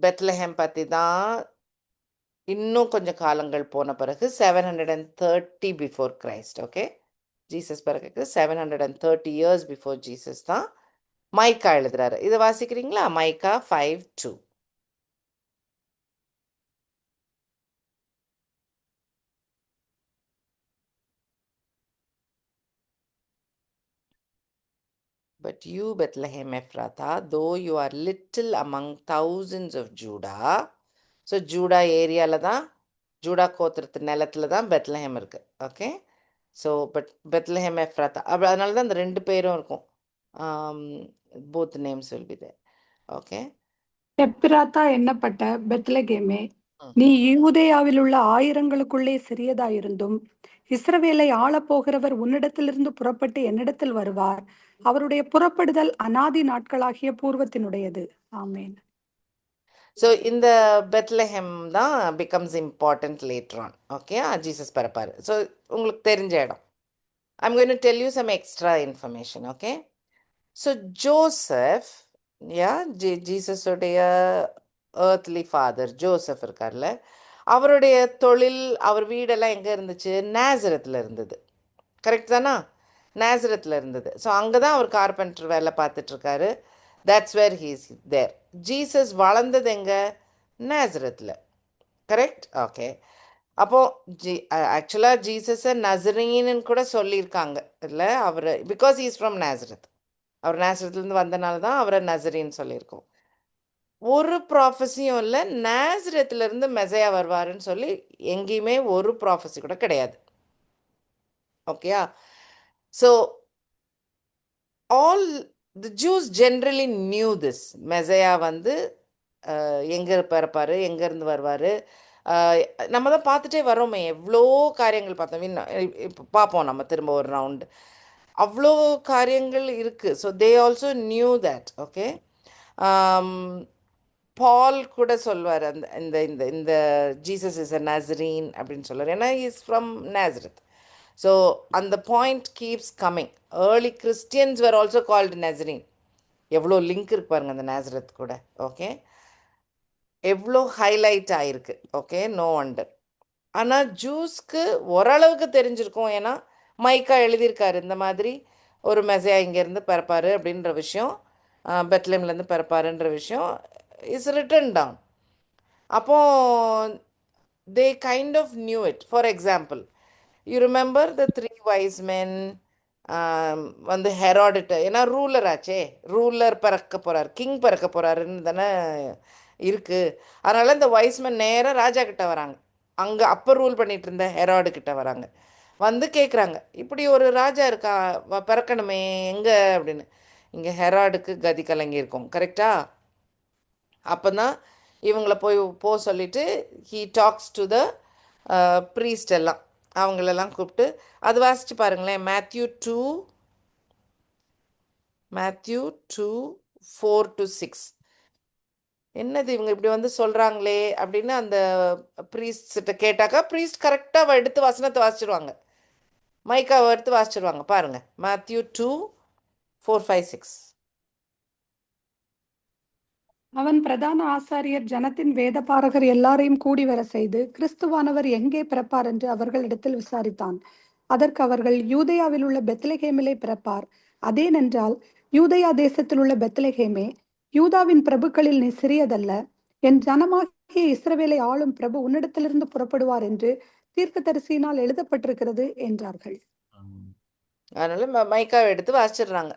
பெத்லஹேம் பற்றி தான் இன்னும் கொஞ்சம் காலங்கள் போன பிறகு 730 பிஃபோர் கிரைஸ்ட். ஓகே, ஜீசஸ் பிறகு 730 இயர்ஸ் பிஃபோர் ஜீசஸ் தான் மைக்கா எழுதுறாரு. இதை வாசிக்கிறீங்களா? மைக்கா 5:2. But you, Bethlehem Ephrathah, though you are little among thousands of Judah. So Judah ஏரியாவில் தான், ஜூடா கோத்திரத்து நிலத்துல தான் பெத்லஹேம் இருக்குது. ஓகே, ஸோ பெத்லஹேம் எஃப்ராத்தா அதனால தான் அந்த ரெண்டு பேரும் இருக்கும். Both names will be there. Okay. Ephrathah என்னப்பட்ட பெத்லகேமே, நீ யூதேயாவில் உள்ள ஆயிரங்களுக்குள்ளே சிறியதாயிருந்தும் இஸ்ரவேலை ஆளப்போகிறவர் உன்னிடத்திலிருந்து புறப்பட்டு என்னிடத்தில் வருவார். அவருடைய புறப்படுதல் அநாதி நாட்களாகிய பூர்வத்தினுடையது. ஆமேன். ஸோ இந்த பெத்லஹேம் தான் becomes important later on. Okay, Jesus பிறப்பார். ஸோ உங்களுக்கு தெரிஞ்ச இடம். I'm going to tell you some extra information. Okay, so Joseph, ஜீசஸுடைய ஏர்த்லி ஃபாதர் ஜோசப் இருக்கார்ல, அவருடைய தொழில், அவர் வீடெல்லாம் எங்கே இருந்துச்சு? நேசரத்தில் இருந்தது. கரெக்ட் தானா? நேசரத்தில் இருந்தது. ஸோ அங்கே தான் அவர் கார்பெண்டர் வேலை பார்த்துட்ருக்காரு. That's where he is there. Jesus வளர்ந்தது எங்கே? நேசரத்தில். கரெக்ட். ஓகே. அப்போது ஆக்சுவலாக ஜீசஸை நசரீன்னு கூட சொல்லியிருக்காங்க இல்லை அவர், because he is from Nazareth. அவர் நேசரத்துலேருந்து வந்தனால தான் அவரை நசரின்னு சொல்லியிருக்கோம். ஒரு ப்ராஃபஸியும் இல்லை நேசரத்துலேருந்து மெசையா வருவாருன்னு சொல்லி எங்கேயுமே ஒரு ப்ராஃபஸி கூட கிடையாது. ஓகேயா? So all the juice generally knew this. மெசையா வந்து எங்கே பிறப்பார், எங்கேருந்து வருவார், நம்ம தான் பார்த்துட்டே வரோமே, எவ்வளோ காரியங்கள் பார்த்தோம். இப்போ பார்ப்போம் நம்ம திரும்ப ஒரு ரவுண்டு. அவ்வளோ காரியங்கள் இருக்குது. So they also knew that. Okay, Paul கூட சொல்வார் அந்த இந்த இந்த இந்த ஜீசஸ் இஸ் அ நசரீன் அப்படின்னு சொல்லுவார். ஏன்னா இஸ் ஃப்ரம் நேசரத். ஸோ அந்த point keeps coming. Early Christians were also called Nazarene. எவ்வளோ லிங்க் இருக்கு பாருங்க அந்த நேசரத் கூட. ஓகே, எவ்வளோ ஹைலைட் ஆகிருக்கு. Okay, no wonder. ஆனால் ஜூஸ்க்கு ஓரளவுக்கு தெரிஞ்சிருக்கும். ஏன்னா மைக்கா எழுதியிருக்காரு இந்த மாதிரி ஒரு மெசையா இங்கேருந்து பிறப்பார் அப்படின்ற விஷயம், பெத்லஹேம்லேருந்து பிறப்பாருன்ற விஷயம் இஸ் ரிட்டன் டவுன். அப்போது they kind of knew it. For example, you remember the 3 wise men வந்து ஹெராடிட்ட, ஏன்னா ரூலர் ஆச்சே, ரூலர் பிறக்க போகிறார், கிங் பிறக்க போகிறாருன்னு தானே இருக்குது. அதனால் இந்த வைஸ்மென் நேராக ராஜா கிட்ட வராங்க. அங்கே அப்போ ரூல் பண்ணிகிட்டு இருந்த ஹெராடு கிட்ட வராங்க. வந்து கேட்குறாங்க, இப்படி ஒரு ராஜா இருக்கா, பிறக்கணுமே, எங்கே அப்படின்னு. இங்கே ஹெராடுக்கு கதி கலங்கியிருக்கோம். கரெக்டா? அப்போ தான் இவங்கள போக சொல்லிவிட்டு he tax to the priest எல்லாம், அவங்களெல்லாம் கூப்பிட்டு அது வாசித்து பாருங்களேன். மேத்யூ 2:4-6. என்னது இவங்க இப்படி வந்து சொல்கிறாங்களே அப்படின்னு அந்த ப்ரீஸ்ட்ட கேட்டாக்கா, ப்ரீஸ்ட் கரெக்டாக எடுத்து வசனத்தை வாசிச்சிடுவாங்க, மைக்காவை எடுத்து வாசிச்சிடுவாங்க. பாருங்கள், Matthew 2:4-5-6. அவன் பிரதான ஆசாரியர் ஜனத்தின் வேதபாரகர் எல்லாரையும் கூடி வர செய்து கிறிஸ்துவானவர் எங்கே பிறப்பார் என்று அவர்களிடத்தில் விசாரித்தான். அதற்கு அவர்கள், யூதேயாவில் உள்ள பெத்லகேமிலே பிறப்பார். அதேனென்றால், யூதேயா தேசத்தில் உள்ள பெத்லகேமே, யூதாவின் பிரபுக்களில் நீ சிறியதல்ல, என் ஜனமாகிய இஸ்ரவேலை ஆளும் பிரபு உன்னிடத்திலிருந்து புறப்படுவார் என்று தீர்க்கதரிசியினால் எழுதப்பட்டிருக்கிறது என்றார்கள். அதனால மைக்காவை எடுத்து வாசிச்சிடுறாங்க.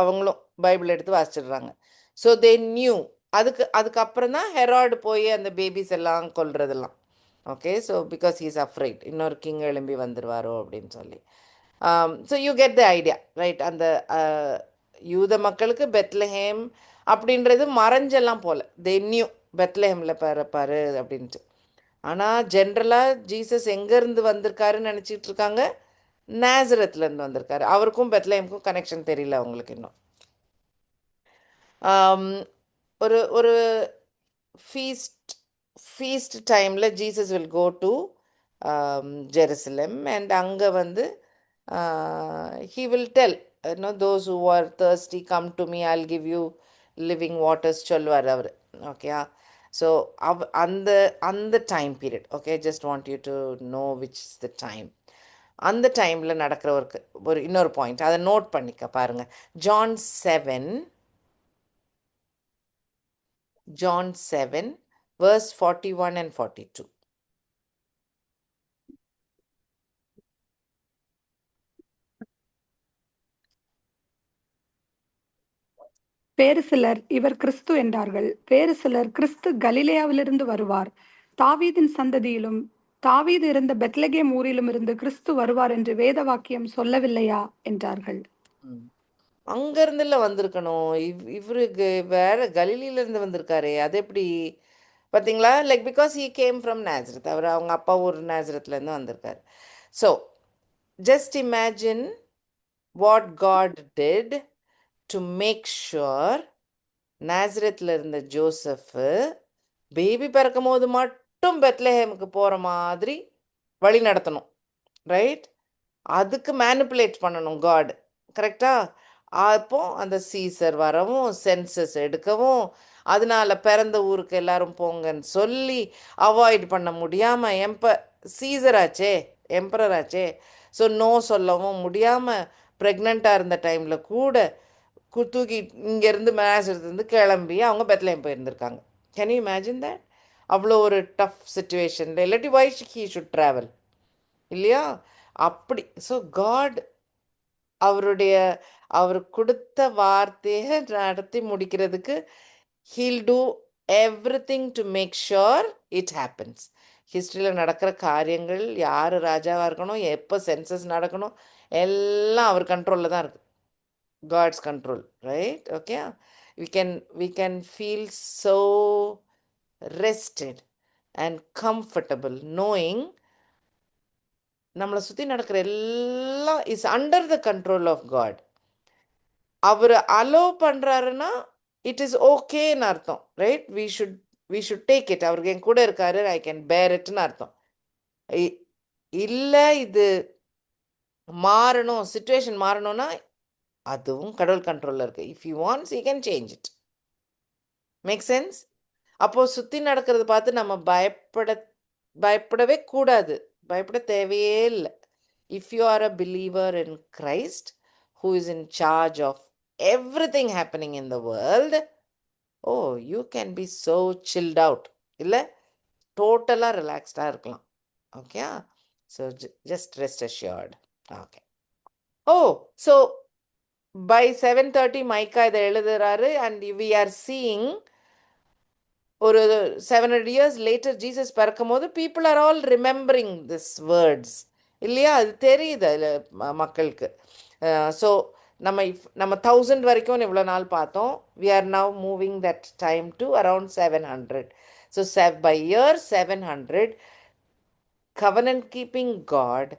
அவங்களும் பைபிள் எடுத்து வாசிச்சிடுறாங்க. So they knew. அதுக்கப்புறம் தான் ஹெராய்டு போய் அந்த பேபிஸ் எல்லாம் கொல்றதெல்லாம். Okay, so because he's afraid, இன்னொரு கிங் எழும்பி வந்துடுவாரோ அப்படின்னு சொல்லி. So you get the idea right. அந்த யூத மக்களுக்கு பெத்லஹேம் அப்படின்றது மறைஞ்செல்லாம் போல. தே நியூ பெத்லஹேமில் பிறப்பாரு அப்படின்ட்டு. ஆனால் ஜென்ரலாக ஜீசஸ் எங்கேருந்து வந்திருக்காருன்னு நினச்சிட்டு இருக்காங்க. நேசரத்துலேருந்து வந்திருக்காரு. அவருக்கும் பெத்லஹேமுக்கும் கனெக்ஷன் தெரியல அவங்களுக்கு இன்னும். ஒரு ஒரு ஃபீஸ்ட் டைமில் Jesus will go to Jerusalem and அங்கே வந்து he will tell, those who are thirsty, come to me, I'll give you living waters சொல்லுவார் அவர். ஓகே, ஸோ அந்த time period. Okay, just want you to know which is the time. அந்த டைமில் நடக்கிற ஒரு இன்னொரு point, அதை நோட் பண்ணிக்க பாருங்க. John 7 verse 41 and 42. வேறு சிலர், இவர் கிறிஸ்து என்றார்கள். வேறு சிலர், கிறிஸ்து கலிலேயாவிலிருந்து வருவார், தாவீதின் சந்ததியிலும் தாவீது இருந்த பெத்லகேம் ஊரிலும் இருந்து கிறிஸ்து வருவார் என்று வேத வாக்கியம் சொல்லவில்லையா என்றார்கள். அங்கேருந்துல வந்திருக்கணும். இவருக்கு வேற கலிலியிலேருந்து வந்திருக்காரு, அது எப்படி பார்த்தீங்களா? Like because he came from Nazareth. அவங்க அப்பா ஊர் நேசரத்துலேருந்து வந்திருக்காரு. So just imagine what God did to make sure நேசரத்தில் இருந்த ஜோசப்பு பேபி பிறக்கும் போது மட்டும் பெத்லஹேமுக்கு போகிற மாதிரி வழி நடத்தணும். ரைட்? அதுக்கு மேனிப்புலேட் பண்ணணும் காட். கரெக்டாக? அப்போ அந்த சீசர் வரவும், சென்சஸ் எடுக்கவும், அதனால பிறந்த ஊருக்கு எல்லாரும் போங்கன்னு சொல்லி அவாய்ட் பண்ண முடியாமல் சீசராச்சே, எம்பரர் ஆச்சே, ஸோ நோ சொல்லவும் முடியாமல் ப்ரெக்னெண்ட்டாக இருந்த டைமில் கூட தூக்கி இங்கேருந்து மேசத்துலேருந்து கிளம்பி அவங்க பெத்லஹேம் போயிருந்திருக்காங்க. Can you imagine that? அவ்வளோ ஒரு டஃப் சுச்சுவேஷனில், இல்லாட்டி வை ஹீ ஷுட் ட்ராவல் இல்லையா? அப்படி. ஸோ காட் அவர் கொடுத்த வார்த்தையை நடத்தி முடிக்கிறதுக்கு he'll do everything to make sure it happens. ஹிஸ்ட்ரியில் நடக்கிற காரியங்கள், யார் ராஜாவாக இருக்கணும், எப்போ சென்சஸ் நடக்கணும், எல்லாம் அவர் கண்ட்ரோலில் தான் இருக்குது. God's control. Right? Okay, we can feel so rested and comfortable knowing நம்மளை சுற்றி நடக்கிற எல்லாம் is under the control of God. அவர் அலோவ் பண்ணுறாருன்னா இட் இஸ் ஓகேன்னு அர்த்தம். Right? We should take it. அவருக்கு என் கூட இருக்காரு, ஐ கேன் பேர் இட்னு அர்த்தம். இல்லை இது மாறணும், சுச்சுவேஷன் மாறணும்னா அதுவும் கடவுள் கண்ட்ரோலில் இருக்குது. If you wants you can change it. Make sense? அப்போது சுற்றி நடக்கிறது பார்த்து நம்ம பயப்படவே கூடாது, பயப்பட தேவையே இல்லை. If you are a believer in Christ who is in charge of everything happening in the world, oh, you can be so chilled out. இல்லை, டோட்டலாக ரிலாக்ஸ்டாக இருக்கலாம். Okay, so just rest assured. Okay. So by 7:30 மைக்கா இதை எழுதுறாரு. And we are seeing ஒரு 700 years later Jesus பிறக்கும் போது people are all remembering this words இல்லையா? அது தெரியுது மக்களுக்கு. ஸோ நம்ம 1000 வரைக்கும் இவ்வளோ நாள் பார்த்தோம். we are now moving that time to around 700. so by year 700 covenant keeping God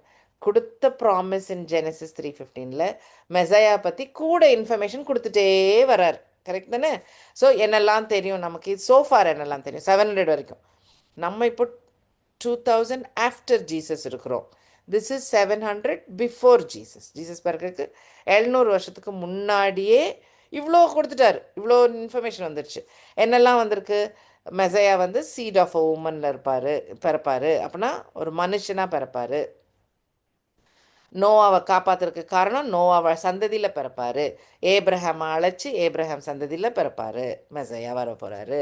கொடுத்த ப்ராமிஸ் இன் ஜெனசிஸ் 3:15 மெசையா பற்றி கூட இன்ஃபர்மேஷன் கொடுத்துட்டே வரார். கரெக்ட் தானே? ஸோ என்னெல்லாம் தெரியும் நமக்கு சோஃபார், என்னெல்லாம் தெரியும் 700 வரைக்கும். நம்ம இப்போ 2000 ஆஃப்டர் ஜீசஸ் இருக்கிறோம். This is 700 before Jesus. Jesus பிறகு 700 வருஷத்துக்கு முன்னாடியே இவ்வளோ கொடுத்துட்டாரு, இவ்வளோ இன்ஃபர்மேஷன் வந்துருச்சு. என்னெல்லாம் வந்திருக்கு? மெசையா வந்து சீட் ஆஃப் அ உமனில் பிறப்பாரு, அப்படின்னா ஒரு மனுஷனாக பிறப்பாரு. நோவாவை காப்பாத்துறதுக்கு காரணம் நோவாவை சந்ததியில் பிறப்பாரு. ஏப்ரஹாமை அழைச்சி ஏப்ரஹாம் சந்ததியில் பிறப்பாரு, மெசையா வர போகிறாரு.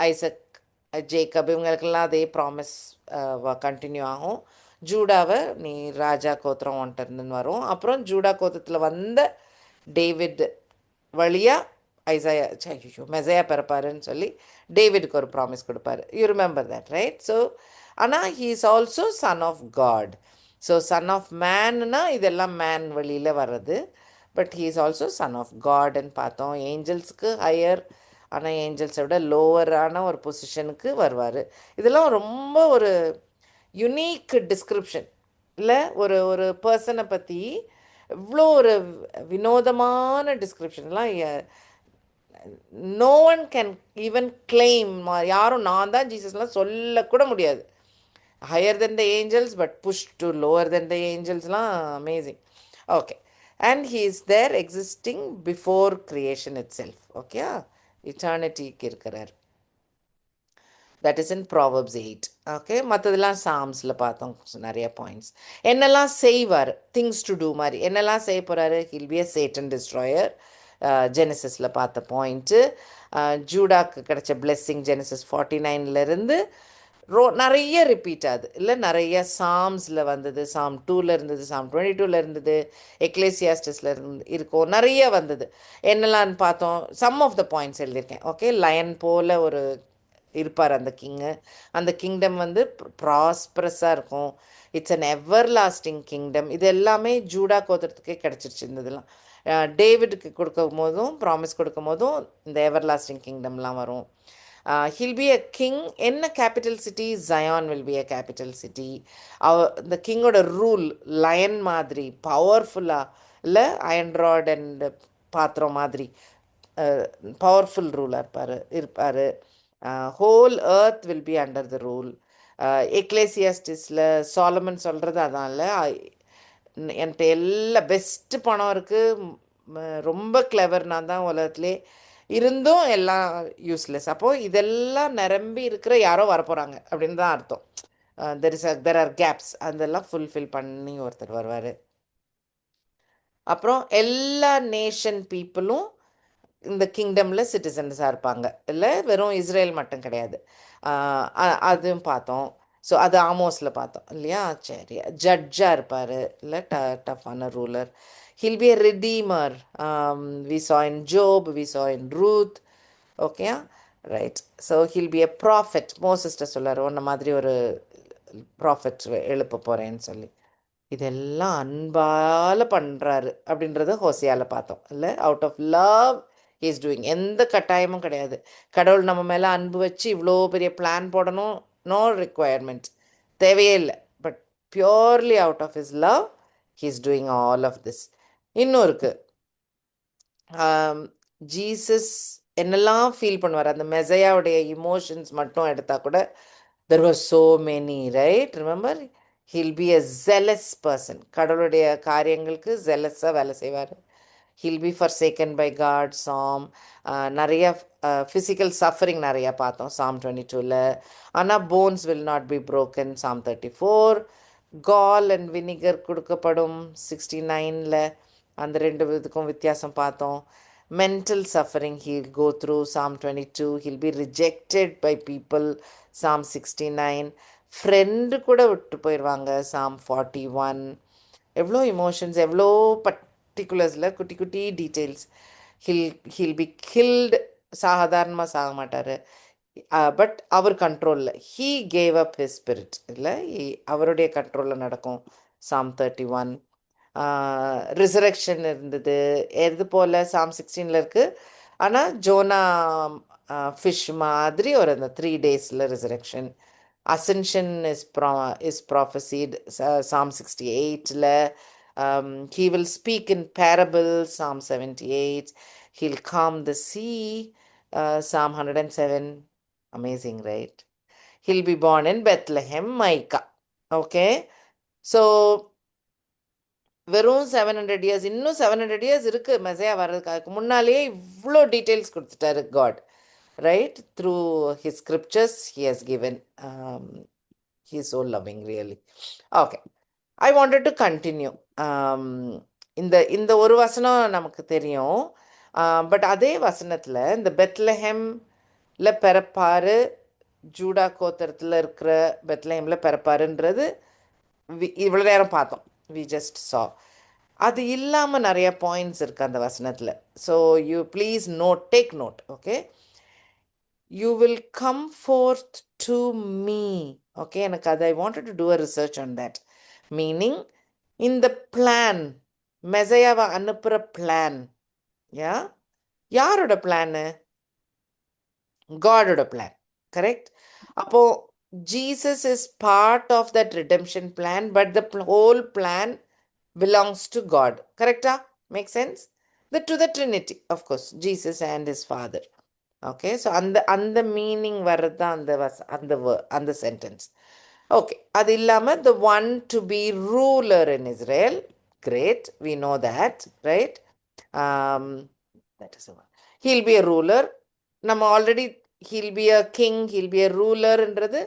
ஐசக், ஜேக்கப் இவங்களுக்கெல்லாம் அதே ப்ராமிஸ் கண்டினியூ ஆகும். ஜூடாவை நீ ராஜா கோத்திரம் ஒன்ட்டு வரும். அப்புறம் ஜூடா கோத்திரத்தில் வந்த டேவிட் வழியாக ஐசாயா ஐயோ மெசையா பிறப்பாருன்னு சொல்லி டேவிடுக்கு ஒரு ப்ராமிஸ் கொடுப்பாரு. You remember that, right? So ஆனால் he is also son of God. So son of மேன்னா இதெல்லாம் மேன் வழியில் வர்றது. But he is also son of காட்ன்னு பார்த்தோம். ஏஞ்சல்ஸுக்கு ஹையர், ஆனால் ஏஞ்சல்ஸை விட லோவரான ஒரு பொசிஷனுக்கு வருவார். இதெல்லாம் ரொம்ப ஒரு யுனீக் டிஸ்கிரிப்ஷன் இல்லை? ஒரு ஒரு பர்சனை பற்றி இவ்வளோ ஒரு வினோதமான டிஸ்கிரிப்ஷன்லாம் no one can even claim. யாரும் நான் தான் ஜீசஸ்லாம் சொல்லக்கூட முடியாது. Higher than the angels but push to lower than the ஏஞ்சல்ஸ்லாம் அமேசிங். Okay, and he is there existing before creation itself. Okay, இட்டர்னிட்டிக்கு இருக்கிறார். That is in Proverbs 8. Okay, மற்றதெல்லாம் சாம்ஸில் பார்த்தோம் நிறைய பாயிண்ட்ஸ். என்னெல்லாம் செய்வார், திங்ஸ் டு டூ மாதிரி என்னெல்லாம் செய்ய போகிறாரு? He'll be a Satan destroyer, ஜெனசிஸில் பார்த்த பாயிண்ட்டு. ஜூடாக்கு கிடைச்ச பிளெஸ்ஸிங் ஜெனசிஸ் 49லேருந்து நிறைய ரிப்பீட் ஆகுது இல்லை? நிறைய சாம்ஸில் வந்தது, சாம் 2ல் இருந்தது, சாம் 22ல் இருந்தது, எக்லேசியாஸ்டஸில் இருக்கும், நிறைய வந்தது. என்னெல்லாம் பார்த்தோம்? சம் ஆஃப் த பாயிண்ட்ஸ் எழுதியிருக்கேன். ஓகே, லயன் போல் ஒரு இருப்பார் அந்த கிங்கு. அந்த கிங்டம் வந்து ப்ராஸ்பரஸாக இருக்கும். It's an ever lasting kingdom. இது எல்லாமே ஜூடா கோத்திரத்துக்கே கிடச்சிருச்சு. இதெல்லாம் டேவிடுக்கு கொடுக்கும் போதும் ப்ராமிஸ் கொடுக்கும் போதும் இந்த எவர் லாஸ்டிங் கிங்டம்லாம் வரும். He'll be a king. என்ன capital city? Zion will be a capital city. இந்த கிங்கோட ரூல் லயன் மாதிரி பவர்ஃபுல்லாக இல்லை? அயன்ராட் அண்ட் பாத்திரம் மாதிரி பவர்ஃபுல் ரூலாக இருப்பார். Whole earth will be under the rule. எக்லேசியாஸ்டிஸில் சாலமன் சொல்கிறது அதான் இல்லை? என்கிட்ட எல்லா பெஸ்ட்டு பணம் இருக்குது, ரொம்ப கிளவர் நான் தான் உலகத்துலே, இருந்தும் எல்லாம் யூஸ்லெஸ். அப்போது இதெல்லாம் நிரம்பி இருக்கிற யாரோ வரப்போகிறாங்க அப்படின்னு தான் அர்த்தம். தெர் ஆர் கேப்ஸ், அதெல்லாம் ஃபுல்ஃபில் பண்ணி ஒருத்தர் வருவார். அப்புறம் எல்லா நேஷன் பீப்புளும் இந்த கிங்டமில் சிட்டிசன்ஸாக இருப்பாங்க இல்லை? வெறும் இஸ்ரேல் மட்டும் கிடையாது. அதுவும் பார்த்தோம். ஸோ அது ஆமோஸில் பார்த்தோம் இல்லையா? சரி, ஜட்ஜாக இருப்பார் இல்லை? டஃப்பான ruler. He'll be a redeemer. We saw in Job, we saw in Ruth. Okay, right. So he'll be a prophet. மோசஸ்ட்ட சொல்லார் உன்ன மாதிரி ஒரு ப்ராஃபெட் எழுப்ப போகிறேன்னு சொல்லி. இதெல்லாம் அன்பால் பண்ணுறாரு அப்படின்றத ஹோசியாவில் பார்த்தோம் இல்லை? Out of love is doing. எந்த கட்டாயமும் கிடையாது. கடவுள் நம்ம மேலே அன்பு வச்சு இவ்வளோ பெரிய பிளான் போடணும், நோ ரிக்குவயர்மெண்ட், தேவையே இல்லை. But purely out of his love he is doing all of this. இன்னும் இருக்குது, ஜீசஸ் என்னெல்லாம் ஃபீல் பண்ணுவார். அந்த மெசையாவுடைய இமோஷன்ஸ் மட்டும் எடுத்தால் கூட there were so many, right? Remember, he'll be a zealous person. கடவுளுடைய காரியங்களுக்கு zealous-ஆக வேலை செய்வார். he'll be forsaken by God. Psalm நிறைய physical suffering நிறையா பார்த்தோம் Psalm 22ல். ஆனால் bones will not be broken, Psalm 34. gall and vinegar கொடுக்கப்படும் 69ல். அந்த ரெண்டு இதுக்கும் வித்தியாசம் பார்த்தோம். mental suffering he'll go through, Psalm 22. he'll be rejected by people, Psalm 69. Friend கூட விட்டு போயிடுவாங்க, Psalm 41. எவ்வளோ இமோஷன்ஸ், எவ்வளோ பர்டிகுலர்ஸில் குட்டி குட்டி டீட்டெயில்ஸ். He'll be guild. சாதாரணமாக சாக மாட்டார், பட் அவர் கண்ட்ரோலில். He gave up his spirit இல்லை? அவருடைய கண்ட்ரோலில் நடக்கும், Psalm 31. ரிசரக்ஷன் இருந்தது எது போல் Psalm 16ல் இருக்குது. ஆனால் ஜோனா ஃபிஷ் மாதிரி ஒரு அந்த 3 days resurrection. Ascension is prophesied Psalm 68ல். he will speak in parables, Psalm 78. he'll calm the sea, Psalm 107. amazing, right? he'll be born in Bethlehem, Micah. okay, so வெறும் 700 years, இன்னும் 700 இயர்ஸ் இருக்குது மெசையா வர்றதுக்கு. அதுக்கு முன்னாலேயே இவ்வளோ டீட்டெயில்ஸ் கொடுத்துட்டாரு God, right? Through his scriptures he has given. He is so loving really. Okay, I wanted to continue. இந்த ஒரு வசனம் நமக்கு தெரியும். பட் அதே வசனத்தில் இந்த பெத்லஹெம்ல பிறப்பாரு, ஜூடா கோத்திரத்தில் இருக்கிற பெத்லஹெம்ல பிறப்பாருன்றது இவ்வளோ நேரம் பார்த்தோம். We just saw. அது இல்லாமல் நிறைய பாயிண்ட்ஸ் இருக்குது அந்த வசனத்தில். So you please note, take note. Okay, you will come forth to me. Okay, எனக்கு அது I wanted to do a research on that. Meaning இந்த பிளான், மெசையாவை அனுப்புகிற பிளான், யாரோட பிளானு? காடோட பிளான், கரெக்ட்? அப்போ Jesus is part of that redemption plan, but the whole plan belongs to God. Correcta? Make sense? To the Trinity, of course, Jesus and his Father. Okay, so அந்த meaning வர்றது தான் அந்த sentence. Okay, அது இல்லாமல் the one to be ruler in Israel. Great, we know that, right? That is the one. He'll be a ruler. நம்ம already he'll be a king, he'll be a ruler என்றது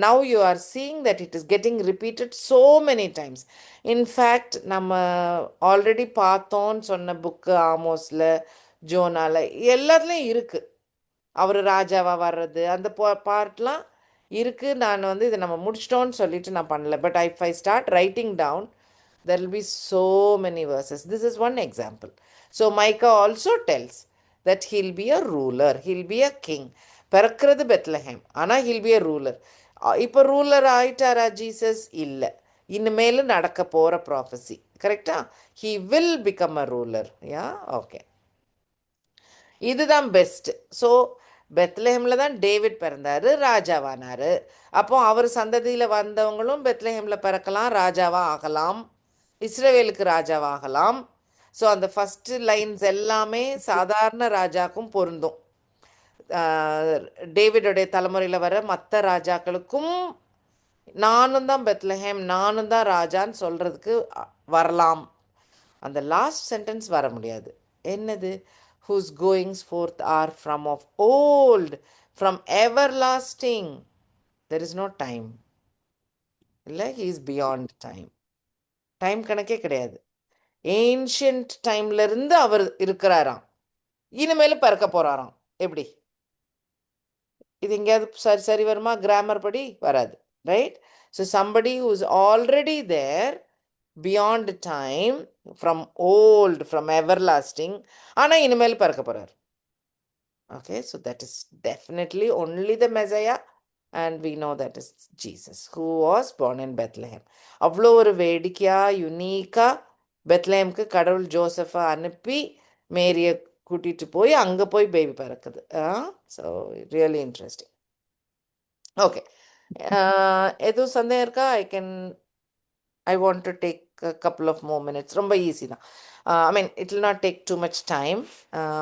now you are seeing that it is getting repeated so many times. In fact, நம்ம already பார்த்தோன்னு சொன்ன book ஆமோஸில், ஜோனால, எல்லாத்துலேயும் இருக்குது அவர் ராஜாவாக வர்றது. அந்த பார்ட்லாம் இருக்குது. நான் இதை நம்ம முடிச்சிட்டோன்னு சொல்லிட்டு நான் பண்ணல. But if I start writing down, there will be so many verses. This is one example. So Micah also tells that he'll be a ruler, he'll be a king. பிறக்கிறது பெத்லஹேம், ஆனால் he'll be a ruler. இப்போ ruler ஆயிட்டாரா Jesus? இல்லை, இனிமேல் நடக்க போகிற prophecy. கரெக்டா? he will become a ruler. Okay, இதுதான் best. So பெத்லஹேமில் தான் டேவிட் பிறந்தார், ராஜாவானார். அப்போ அவர் சந்ததியில் வந்தவங்களும் பெத்லஹேமில் பிறக்கலாம், ராஜாவாக ஆகலாம், இஸ்ரவேலுக்கு ராஜாவாகலாம். ஸோ அந்த ஃபஸ்ட்டு லைன்ஸ் எல்லாமே சாதாரண ராஜாக்கும் பொருந்தும். டேவிடோடைய தலைமுறையில் வர மற்ற ராஜாக்களுக்கும் நானும் தான் பெத்லஹேம், நானும் தான் ராஜான்னு சொல்கிறதுக்கு வரலாம். அந்த லாஸ்ட் சென்டென்ஸ் வர முடியாது. என்னது? whose goings forth are from of old, from everlasting. There is no time. இல்லை, he is beyond time. Time கணக்கே கிடையாது. ஏன்ஷியன்ட் டைம்லேருந்து அவர் இருக்கிறாராம், இனிமேல் பிறக்க போகிறாராம். எப்படி இது எங்கேயாவது சரி வருமா? கிராமர் படி வராது, right? So somebody who is already there, beyond time, from old, from everlasting, ஆனால் இனிமேல் பிறக்க போகிறார். Okay, so that is definitely only the Messiah, and we know that is Jesus, who was born in Bethlehem. அவ்வளோ ஒரு வேடிக்கையாக, யுனீக்காக பெத்லஹேம்க்கு கடவுள் ஜோசஃபை அனுப்பி மேரியை கூட்டிகிட்டு போய் அங்கே போய் பேபி பிறக்குது. So really interesting. ஓகே, எதுவும் சந்தேகம் இருக்கா? I want to take a couple of more minutes. ரொம்ப ஈஸி தான். I mean, it will not take too much time.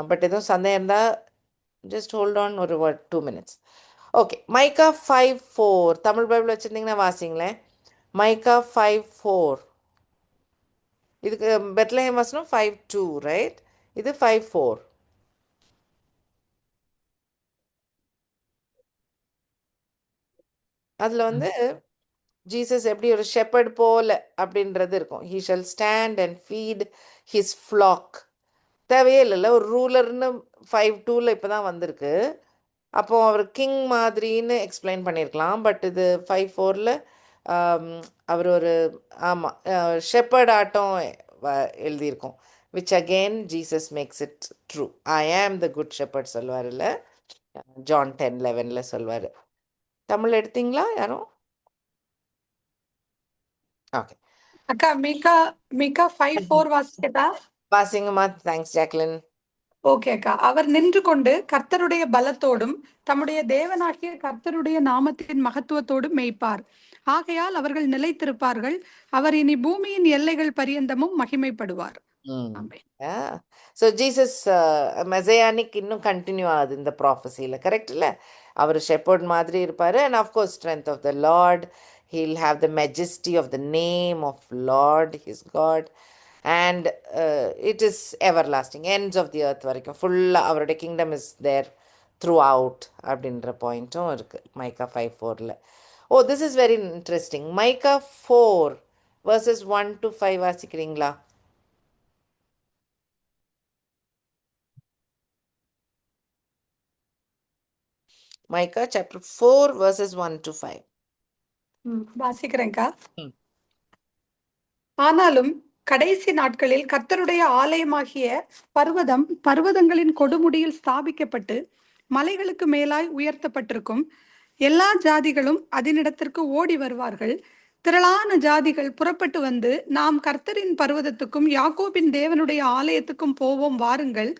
But எதுவும் சந்தேகம் இருந்தால் just hold on ஒரு 2 minutes. ஓகே, மைக்கா 5:4 தமிழ் பைபிள் வச்சுருந்தீங்கன்னா வாசிங்களேன். மைக்கா 5:4. இதுக்கு பெத்லஹேம் வசனம் 5:2, ரைட்? இது 5:4. அதில் ஜீசஸ் எப்படி ஒரு ஷெப்பர்ட் போல அப்படின்றது இருக்கும். he shall stand and feed his flock. தேவையே இல்லைல்ல, ஒரு ரூலர்னு 5:2 இப்போ தான் வந்திருக்கு. அப்போ அவர் கிங் மாதிரின்னு எக்ஸ்பிளைன் பண்ணியிருக்கலாம். பட் இது 5:4 அவர் ஒரு ஷெப்பர்ட் ஆட்டம் எழுதியிருக்கோம். which again Jesus makes it true. I am the good shepherd சொல்வார் இல்லை, John 10:11 சொல்வார். தமிழ் எடுத்தீங்களா யாரும்? ஓகே, அக்கா மீகா 5:4 வாசிக்கட்டா? வாசிங்கம்மா. Thanks Jacqueline. ஓகே அக்கா. அவர் நின்று கொண்டு கர்த்தருடைய பலத்தோடும் தம்முடைய தேவனாகிய கர்த்தருடைய நாமத்தின் மகத்துவத்தோடும் மேய்ப்பார். ஆகையால் அவர்கள் நிலைத்திருப்பார்கள். அவர் இனி பூமியின் எல்லைகள் பரியந்தமும் மகிமைப்படுவார். ஆமென். ஸோ ஜீசஸ் மெசையானிக் இன்னும் கண்டினியூ ஆகுது இந்த ப்ராஃபஸியில், கரெக்ட் இல்லை? அவர் ஷெப்பர்ட் மாதிரி இருப்பார். And of course strength of the lord, He'll have the majesty of the name of Lord, his God. And it is everlasting, ends of the earth வரைக்கும் ஃபுல்லாக அவருடைய kingdom is there throughout அப்படின்ற பாயிண்ட்டும் இருக்குது Micah 5:4. Oh, this is very interesting. Micah 4 verses 1 to 5 வாசிக்கிறீங்களா? Micah chapter 4 verses 1 to 5. வாசிக்கிறேன்க்கா. ம். ஆனாலும் கடைசி நாட்களில் கர்த்தருடைய ஆலயமாகிய பர்வதங்களின் கொடுமுடியில் ஸ்தாபிக்கப்பட்டு மலைகளுக்கு மேலாய் உயர்த்தப்பட்டிருக்கும். எல்லா ஜாதிகளும் அதனிடத்திற்கு ஓடி வருவார்கள். திரளான ஜாதிகள் புறப்பட்டு வந்து, நாம் கர்த்தரின் பர்வதத்துக்கும் யாக்கோபின் தேவனுடைய ஆலயத்துக்கும் போவோம், வாருங்கள்.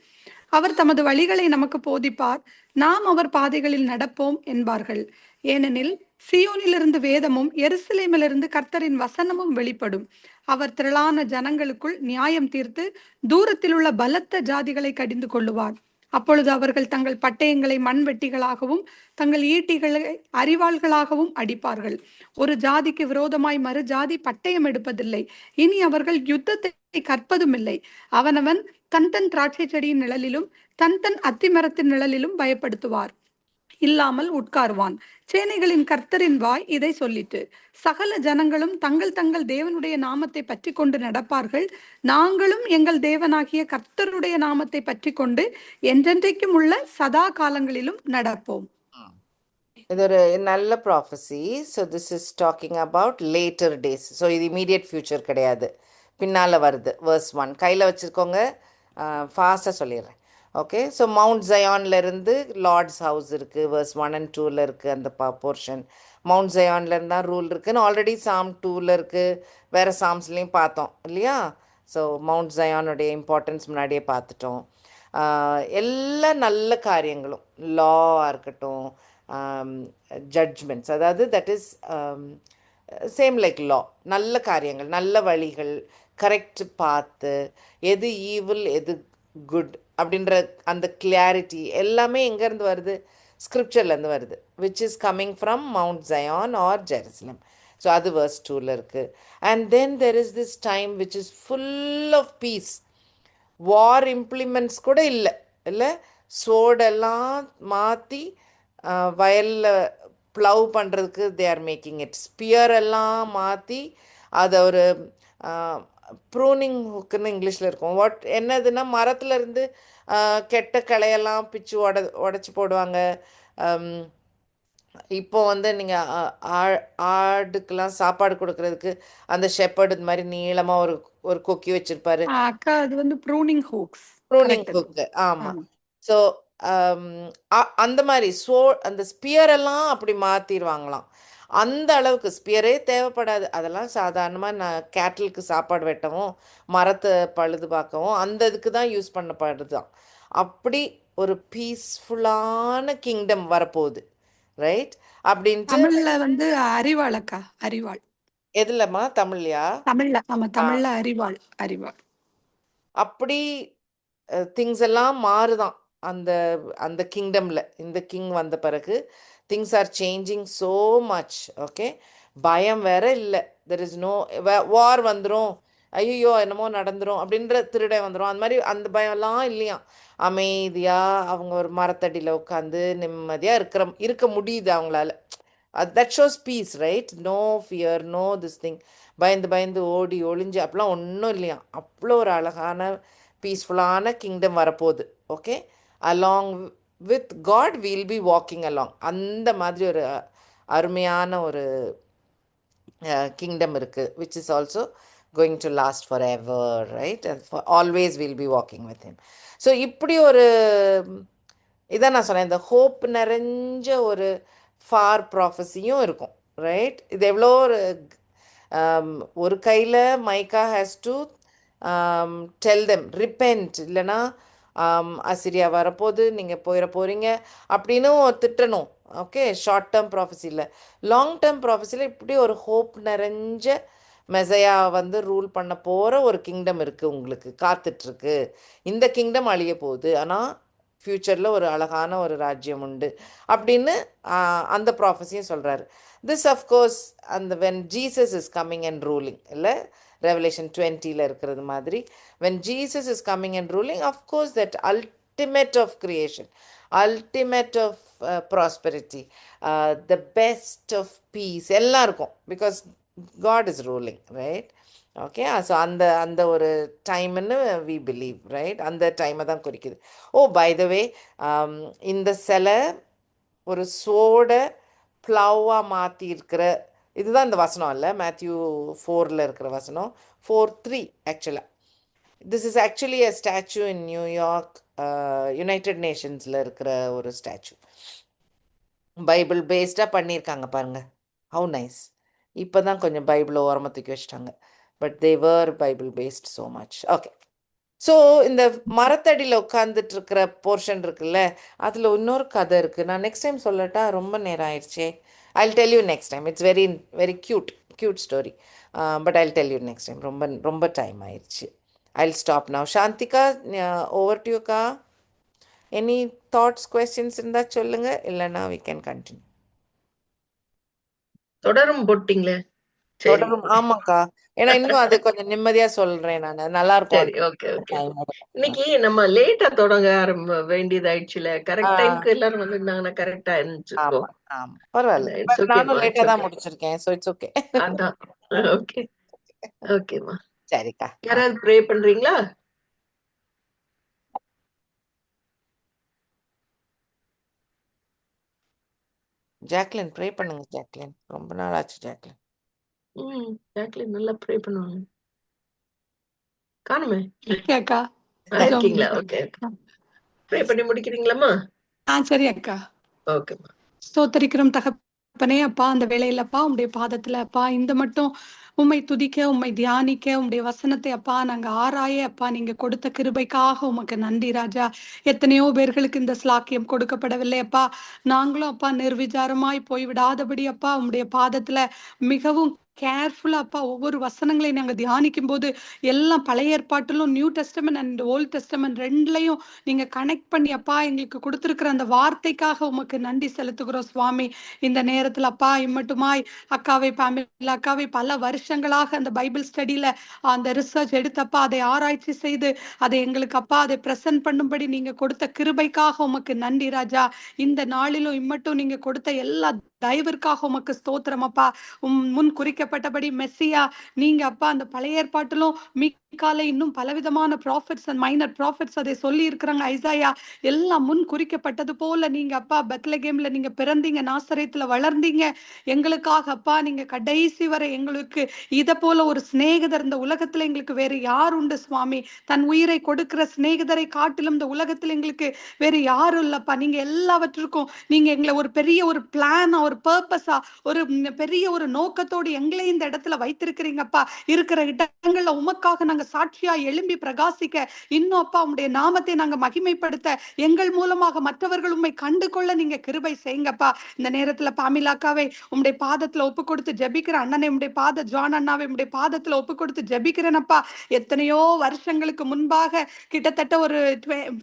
அவர் தமது வழிகளை நமக்கு போதிப்பார், நாம் அவர் பாதைகளில் நடப்போம் என்பார்கள். ஏனெனில் சியோனிலிருந்து வேதமும் எருசலேமிலிருந்து கர்த்தரின் வசனமும் வெளிப்படும். அவர் திரளான ஜனங்களுக்குள் நியாயம் தீர்த்து தூரத்தில் உள்ள பலத்த ஜாதிகளை கடிந்து கொள்ளுவார். அப்பொழுது அவர்கள் தங்கள் பட்டயங்களை மண்வெட்டிகளாகவும் தங்கள் ஈட்டிகளை அரிவாள்களாகவும் அடிப்பார்கள். ஒரு ஜாதிக்கு விரோதமாய் மறு ஜாதி பட்டயம் எடுப்பதில்லை. இனி அவர்கள் யுத்தத்தை கற்பதும் இல்லை. அவனவன் தன் தன் திராட்சை செடியின் நிழலிலும் தன் தன் அத்திமரத்தின் நிழலிலும் பயப்படுத்துவார் இல்லாமல் உட்காருவான். சேனைகளின் கர்த்தரின் வாய் இதை சொல்லிட்டு, சகல ஜனங்களும் தங்கள் தங்கள் தேவனுடைய நாமத்தை பற்றி கொண்டு நடப்பார்கள். நாங்களும் எங்கள் தேவனாகிய கர்த்தருடைய நாமத்தை பற்றி கொண்டு என்றென்றைக்கும் உள்ள சதா காலங்களிலும் நடப்போம். இது ஒரு நல்ல prophecy. So this is talking about later days. So இது இமீடியட் ஃப்யூச்சர் கிடையாது, பின்னால் வருது. verse 1 கையில் வச்சுருக்கோங்க, ஃபாஸ்ட்டாக சொல்லிடுறேன். ஓகே, ஸோ மவுண்ட் ஜயான்லேருந்து லார்ட்ஸ் ஹவுஸ் இருக்குது, verse 1 and 2 இருக்குது அந்த போர்ஷன். மவுண்ட் ஜயான்லேருந்து தான் ரூல் இருக்குதுன்னு ஆல்ரெடி Psalm 2 இருக்குது, வேறு சாம்ஸ்லேயும் பார்த்தோம் இல்லையா? ஸோ மவுண்ட் ஜயானுடைய இம்பார்ட்டன்ஸ் முன்னாடியே பார்த்துட்டோம். எல்லா நல்ல காரியங்களும், லாவாக இருக்கட்டும், ஜட்ஜ்மெண்ட்ஸ், அதாவது தட் இஸ் சேம் லைக் லா, நல்ல காரியங்கள், நல்ல வழிகள், கரெக்ட் பார்த்து, எது ஈவில் எது குட் அப்படின்ற அந்த கிளாரிட்டி எல்லாமே எங்கேருந்து வருது? ஸ்கிரிப்சர்லேருந்து வருது, which is coming from mount Zion or Jerusalem. So அது verse 2 இருக்குது. And then there is this time which is full of peace. War implements கூட இல்லை, சோடெல்லாம் மாற்றி வயலில் ப்ளவ் பண்ணுறதுக்கு they are making it. Spear எல்லாம் மாற்றி அதை ஒரு ப்ரூனிங் ஹுக்குன்னு இங்கிலீஷில் இருக்கும். என்னதுன்னா மரத்துலேருந்து கெட்ட கிளையெல்லாம் பிச்சு உடச்சி போடுவாங்க. இப்போ வந்து நீங்கள் ஆடுக்கெல்லாம் சாப்பாடு கொடுக்கறதுக்கு அந்த ஷெப்பர்டு இது மாதிரி நீளமாக ஒரு கொக்கி வச்சுருப்பாரு. அக்கா, அது வந்து ப்ரூனிங் ஹூக்ஸ். ப்ரூனிங் ஹுக்கு, ஆமாம். ஸோ அந்த மாதிரி அந்த ஸ்பியரெல்லாம் அப்படி மாற்றிடுவாங்களாம். அந்த அளவுக்கு ஸ்பியரே தேவைப்படாது. அதெல்லாம் சாதாரணமாக கேட்டலுக்கு சாப்பாடு வெட்டவும் மரத்தை பழுது பார்க்கவும் அந்த இதுக்கு தான் யூஸ் பண்ணப்படுது தான். அப்படி ஒரு பீஸ்ஃபுல்லான கிங்டம் வரப்போகுது, ரைட்? அப்படின்ட்டு தமிழ்ல வந்து அறிவாள் அக்கா, அறிவாள். எதுலம்மா? தமிழ்லையா? தமிழ்ல, ஆமா, தமிழ்ல அறிவாள். அப்படி திங்ஸ் எல்லாம் மாறுதான் அந்த அந்த கிங்டமில். இந்த கிங் வந்த பிறகு things are changing so much. Okay, பயம் வேற இல்லை. தெர் இஸ் நோ வார் வந்துடும், ஐயோ என்னமோ நடந்துடும் அப்படின்ற திருடன் வந்துடும், அந்த மாதிரி அந்த பயம்லாம் இல்லையா. அமைதியாக அவங்க ஒரு மரத்தடியில் உட்காந்து நிம்மதியாக இருக்க முடியுது அவங்களால. That shows peace, right? No fear, no this thing, பயந்து ஓடி ஒளிஞ்சு அப்படிலாம் ஒன்றும் இல்லையா. அவ்வளோ ஒரு அழகான பீஸ்ஃபுல்லான கிங்டம் வரப்போகுது. Okay, along with God will be walking along. அந்த மாதிரி ஒரு அருமையான ஒரு கிங்டம் இருக்குது, which is also going to last for ever, right? For always will be walking with him. So இப்படி ஒரு இதான் நான் சொன்னேன், இந்த ஹோப் நிறைஞ்ச ஒரு ஃபார் ப்ராஃபஸியும் இருக்கும், ரைட்? இது எவ்வளோ ஒரு கையில் Micah has to tell them repent, இல்லைனா அசிரியா வரப்போது, நீங்கள் போகிறீங்க அப்படின்னு திட்டணும். ஓகே, ஷார்ட் டேர்ம் ப்ராஃபஸியில். லாங் டேர்ம் ப்ராஃபஸியில் இப்படி ஒரு ஹோப் நிறைஞ்ச மெசையா வந்து ரூல் பண்ண போகிற ஒரு கிங்டம் இருக்குது, உங்களுக்கு காத்துட்ருக்கு. இந்த கிங்டம் அழிய போகுது, ஆனால் ஃப்யூச்சரில் ஒரு அழகான ஒரு ராஜ்யம் உண்டு அப்படின்னு அந்த ப்ராஃபஸியும் சொல்கிறாரு. திஸ் அஃப்கோர்ஸ் அந்த when Jesus is coming and ruling இல்லை, ரெவலேஷன் 20 இருக்கிறது மாதிரி, when Jesus is coming and ruling, of course that ultimate of creation, ultimate of prosperity, the best of peace எல்லாம் இருக்கும், because God is ruling, right? Okay, so அந்த அந்த ஒரு டைம்னு we believe, right? அந்த டைமை தான் குறிக்குது. ஓ, பை த வே, இந்த சிலை ஒரு சோடை ப்ளவாக மாற்றி இருக்கிற இதுதான் இந்த வசனம் இல்லை, மேத்யூ 4 இருக்கிற வசனம், 4:3 ஆக்சுவலாக. This is actually a statue in New York, united நேஷன்ஸில் இருக்கிற ஒரு ஸ்டாச்சு. பைபிள் பேஸ்டாக பண்ணியிருக்காங்க பாருங்கள், ஹவு நைஸ். இப்போ தான் கொஞ்சம் பைபிளை ஓரமாக தூக்கி வச்சிட்டாங்க, but they were Bible based so much. Okay, so இந்த மரத்தடியில் உட்காந்துட்டு இருக்கிற போர்ஷன் இருக்குல்ல, அதில் இன்னொரு கதை இருக்குது. நான் நெக்ஸ்ட் டைம் சொல்லட்டா? ரொம்ப நேரம் ஆயிடுச்சே. I'll tell you next time. It's very very cute story, but I'll tell you next time. ரொம்ப டைம் ஆயிடுச்சு. I'll stop now. Shantika, over to you ka. Any thoughts, questions இருந்தா சொல்லுங்க, இல்லைன்னா we can continue. தொடரும் போட்டீங்களே. தொடரும், ஆமாக்கா. ஏன்னா இன்னும் அது கொஞ்சம் நிம்மதியா சொல்றேன் நான், நல்லா இருக்கும். சரி, ஓகே ஓகே. இன்னைக்கு நம்ம லேட்டா தொடங்க வேண்டியதாயிடுச்சுல, கரெக்ட் டைம்க்கு எல்லாரும் வந்திருந்தாங்கன்னா கரெக்டா இருந்துச்சுக்கோ. பரவாயில்ல, நானும் லேட்டா தான் முடிச்சிருக்கேன், சோ இட்ஸ் ஓகே. அதான், ஓகே ஓகேமா. சரிக்கா. யாராவது ப்ரே பண்றீங்களா? ஜாக்லின் ப்ரே பண்ணுங்க. ஜாக்லின், ரொம்ப நாள் ஆச்சு ஜாக்லின். ஜாக்லின் நல்லா ப்ரே பண்ணுவாங்க. காணுமே அக்கா இருக்கீங்களா? ஓகே, ப்ரே பண்ணி முடிக்கிறீங்களாம்மா? சரி அக்கா. ஓகேம்மா. ஸ்தோத்திரிக்கிறோம் தகப்பனே அப்பா, அந்த வேளையிலப்பா உம்முடைய பாதத்துல அப்பா இந்த மட்டும் உம்மை துதிக்க, உம்மை தியானிக்க, உம்முடைய வசனத்தை அப்பா நாங்க ஆராய அப்பா நீங்க கொடுத்த கிருபைக்காக உமக்கு நன்றி ராஜா. எத்தனையோ பேர்களுக்கு இந்த ஸ்லாக்கியம் கொடுக்கப்படவில்லை அப்பா. நாங்களும் அப்பா நிர்விசாரமாய் போய்விடாதபடி அப்பா உம்முடைய பாதத்துல மிகவும் கேர்ஃபுல்லா அப்பா ஒவ்வொரு வசனங்களை நாங்க தியானிக்கும் போது எல்லாம் பழைய ஏற்பாட்டிலும் new testament and old testament ரெண்டுலையும் நீங்க கனெக்ட் பண்ணி அப்பா எங்களுக்கு கொடுத்திருக்கிற அந்த வார்த்தைக்காக உமக்கு நன்றி செலுத்துகிறோம் சுவாமி. இந்த நேரத்துல அப்பா இம்மட்டுமாய் அக்காவை பாமிலா அக்காவை பல வருஷங்களாக அந்த பைபிள் ஸ்டடியில அந்த ரிசர்ச் எடுத்தப்பா அதை ஆராய்ச்சி செய்து அதை எங்களுக்கு அப்பா அதை பிரசன்ட் பண்ணும்படி நீங்க கொடுத்த கிருபைக்காக உமக்கு நன்றி ராஜா. இந்த நாளிலும் இம்மட்டும் நீங்க கொடுத்த எல்லா தயவிற்காக உமக்கு ஸ்தோத்திரம் அப்பா. முன் குறிக்கப்பட்டபடி மெஸ்ஸியா நீங்க அப்பா அந்த பழைய ஏற்பாட்டிலும் மீகால இன்னும் பலவிதமான ப்ராஃபிட்ஸ் அண்ட் மைனர் ப்ராஃபிட்ஸ் அதை சொல்லி இருக்கிறாங்க, ஐசாயா எல்லாம் முன் குறிக்கப்பட்டது போல நீங்க அப்பா பெத்லகேம்ல நீங்க பிறந்தீங்க, நாசரேத்துல வளர்ந்தீங்க எங்களுக்காக அப்பா. நீங்க கடைசி வரை எங்களுக்கு இத போல ஒரு சிநேகிதர் இந்த உலகத்துல எங்களுக்கு வேற யார் உண்டு சுவாமி? தன் உயிரை கொடுக்கிற சிநேகிதரை காட்டிலும் இந்த உலகத்துல எங்களுக்கு வேற யாரும் இல்லப்பா. நீங்க எல்லாவற்றுக்கும் நீங்க எங்களை ஒரு பெரிய ஒரு பிளானா, ஒரு பர்பஸா, ஒரு பெரிய ஒரு நோக்கத்தோடு எங்களை இந்த இடத்துல வைத்திருக்கிறீங்கப்பா. இருக்கிற இடங்கள்ல உமக்காக நாங்க சாட்சியா எழும்பி பிரகாசிக்க, இன்னும் அப்பா உம்முடைய நாமத்தை நாங்க மகிமைப்படுத்த, எங்கள் மூலமாக மற்றவர்கள் உம்மை கண்டு கொள்ள நீங்க கிருபை செய்யுங்கப்பா. இந்த நேரத்துல பாமிலாக்காவை உம்முடைய பாதத்துல ஒப்பு கொடுத்து ஜெபிக்கிற அண்ணனை, உம்முடைய பாத ஜான் அண்ணாவை உம்முடைய பாதத்துல ஒப்பு கொடுத்து ஜெபிக்கிறேனப்பா. எத்தனையோ வருஷங்களுக்கு முன்பாக, கிட்டத்தட்ட ஒரு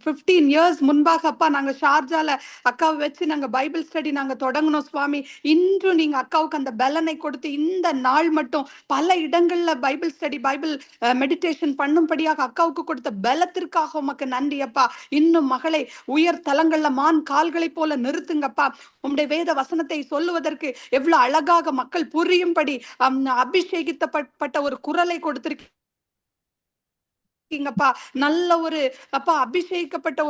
15 years முன்பாக அப்பா நாங்க ஷார்ஜால அக்காவை வச்சு நாங்க பைபிள் ஸ்டடி நாங்க தொடங்கணும் சுவாமி. இன்று நீங்க அக்காவுக்கு அந்த பலனை கொடுத்து இந்த நாள் மட்டும் பல இடங்கள்ல பைபிள் ஸ்டடி பைபிள் மெடிடேஷன் பண்ணும்படியாக அக்காவுக்கு கொடுத்த பலத்திற்காக உமக்கு நன்றி அப்பா. இன்னும் மகளை உயர் தலங்கள்ல மான் கால்களை போல நிறுத்துங்கப்பா. உம்முடைய வேத வசனத்தை சொல்லுவதற்கு எவ்வளவு அழகாக மக்கள் புரியும்படி அபிஷேகித்தப்பட்ட ஒரு குரலை கொடுத்திருக்க நல்ல ஒரு அப்பா அபிஷேகிக்கப்பட்ட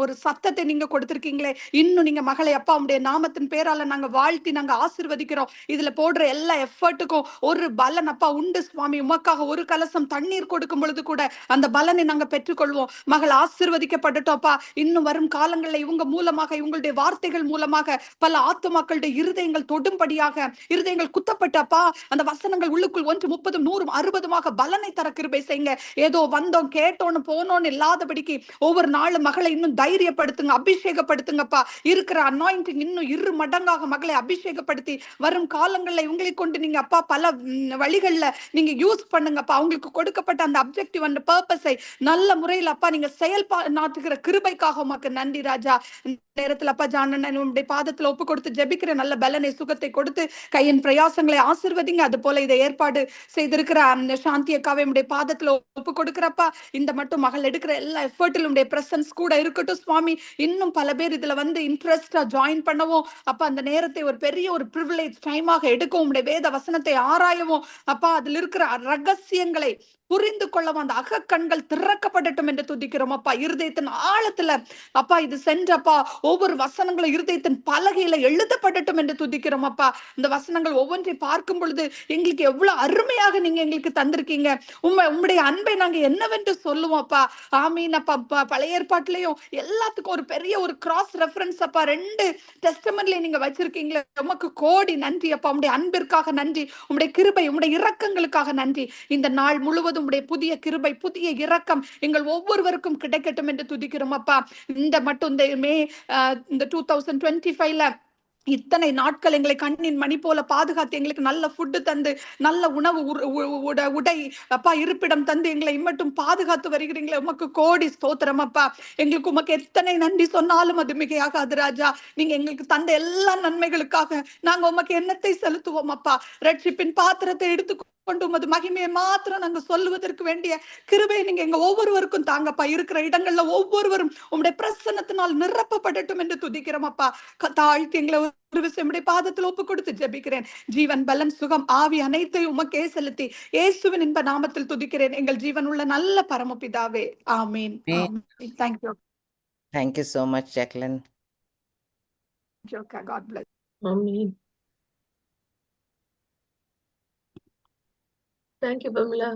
ஒரு சத்தத்தை நீங்க கொடுத்திருக்கீங்களே. இன்னும் நீங்க மகளை அப்பா உடைய நாமத்தின் பேரால நாங்க வாழ்த்தி நாங்க ஆசீர்வதிக்கிறோம். இதுல போடுற எல்லா எஃபர்ட்டுக்கும் ஒரு பலன் அப்பா உண்டு சுவாமி. உமக்காக ஒரு கலசம் தண்ணீர் கொடுக்கும் பொழுது கூட அந்த பலனை நாங்க பெற்றுக்கொள்வோம். மகள் ஆசீர்வதிக்கப்படட்டும் அப்பா. இன்னும் வரும் காலங்களில் இவங்க மூலமாக, இவங்களுடைய வார்த்தைகள் மூலமாக பல ஆத்துமாக்களுடைய இருதயங்கள் தொடும்படியாக, இருதயங்கள் குத்தப்பட்டு அப்பா அந்த வசனங்கள் உள்ளுக்குள் 1 30 100 60 பலனை தர கிருபை செய்யுங்க. ஏதோ வந்து வந்தோம் கேட்டோன்னு போனோன்னு இல்லாதபடிக்கு ஒவ்வொரு நாளும் மகளை இன்னும் தைரியப்படுத்துங்க, அபிஷேகப்படுத்துங்கப்பா. இருக்கிற அனாயிண்டிங் இன்னும் 2 மடங்காக மகளை அபிஷேகப்படுத்தி வரும் காலங்கள்ல இவங்களை கொண்டு நீங்க அப்பா பல வழிகள்ல நீங்க யூஸ் பண்ணுங்கப்பா. அவங்களுக்கு கொடுக்கப்பட்ட அந்த அப்ஜெக்டிவ் அந்த பர்பஸை நல்ல முறையில் அப்பா நீங்க செயல்பாட்டுகிற கிருபைக்காக உமக்கு நன்றி ராஜா. நேரத்தில் அப்பா ஜானன் உங்களுடைய பாதத்துல ஒப்பு கொடுத்து ஜெபிக்கிற நல்ல பலனை சுகத்தை கொடுத்து கையின் பிரயாசங்களை ஆசிர்வதிங்க. அது போல இதை ஏற்பாடு செய்திருக்கிற அந்த சாந்தி அக்காவை உடைய பாதத்துல ஒப்பு கொடுக்கிறப்பா. இந்த மட்டும் மகள் எடுக்கிற எல்லா எஃபர்ட்டிலும் உடைய பிரசன்ஸ் கூட இருக்கட்டும் சுவாமி. இன்னும் பல பேர் இதுல வந்து இன்ட்ரெஸ்டா ஜாயின் பண்ணவும் அப்பா அந்த நேரத்தை ஒரு பெரிய ஒரு பிரிவிலேஜ் டைமாக எடுக்கவும் உடைய வேத வசனத்தை ஆராயவும் அப்பா அதில் இருக்கிற ரகசியங்களை புரிந்து கொள்ளவும் அந்த அகக்கண்கள் திறக்கப்படட்டும் என்று துதிக்கிறோம் அப்பா. இருதயத்தின் ஆழத்துல அப்பா இது சென்றப்பா ஒவ்வொரு வசனங்களும் இருதயத்தின் பலகையில எழுதப்படட்டும் என்று துதிக்கிறோம் அப்பா. இந்த வசனங்கள் ஒவ்வொன்றை பார்க்கும் பொழுது எங்களுக்கு எவ்வளவு அருமையாக நீங்க எங்களுக்கு தந்திருக்கீங்க. உம்முடைய அன்பை நாங்க என்னவென்று சொல்லுவோம் அப்பா. ஆமீன் அப்பா. பழைய ஏற்பாட்டிலையும் எல்லாத்துக்கும் ஒரு பெரிய ஒரு கிராஸ் ரெஃபரன்ஸ் அப்பா 2 டெஸ்டமெண்ட்ல நீங்க வச்சிருக்கீங்களே, உமக்கு கோடி நன்றி அப்பா. உம்முடைய அன்பிற்காக நன்றி, உம்முடைய கிருபை உம்முடைய இரக்கங்களுக்காக நன்றி. இந்த நாள் முழுவதும் உம்முடைய புதிய கிருபை புதிய இரக்கம் எங்கள் ஒவ்வொருவருக்கும் கிடைக்கட்டும் என்று துதிக்கிறோம் அப்பா. இந்த மட்டும் இந்த 2025ல இத்தனை நாட்கள் எங்களை கண்ணின் மணி போல பாதுகாத்து எங்களுக்கு நல்ல ஃபுட்டு தந்து நல்ல உணவு உடை அப்பா இருப்பிடம் தந்து எங்களை இம்மட்டும் பாதுகாத்து வருகிறீங்களே, உமக்கு கோடி ஸ்தோத்திரம் அப்பா. எங்களுக்கு உமக்கு எத்தனை நன்றி சொன்னாலும் அது மிகையாகாது ராஜா. நீங்க எங்களுக்கு தந்த எல்லா நன்மைகளுக்காக நாங்க உமக்கு எண்ணத்தை செலுத்துவோம் அப்பா. ரட்சிப்பின் பாத்திரத்தை எடுத்து கொண்டு உமது மகிமையை மாத்திரம் நாங்க சொல்லுவதற்கு வேண்டிய கிருபை நீங்க எங்க ஒவ்வொருவருக்கும் தாங்கப்பா. இருக்கிற இடங்கள்ல ஒவ்வொருவரும் உங்களுடைய பிரசன்னத்தினால் நிரப்பப்படட்டும் என்று துதிக்கிறோம் அப்பா. தாழ்த்தி எங்களை ஒரு விஷயம் பாதத்தில் ஒப்பு கொடுத்து ஜெபிக்கிறேன். ஜீவன் பலன் சுகம் ஆவி அனைத்தையும் உமக்கே செலுத்தி இயேசுவின் இன்ப நாமத்தில் துதிக்கிறேன் எங்கள் ஜீவன் உள்ள நல்ல பரமபிதாவே. ஆமீன். Thank you. Thank you so much, Jacqueline. God bless. Amen. Thank you, Pamela.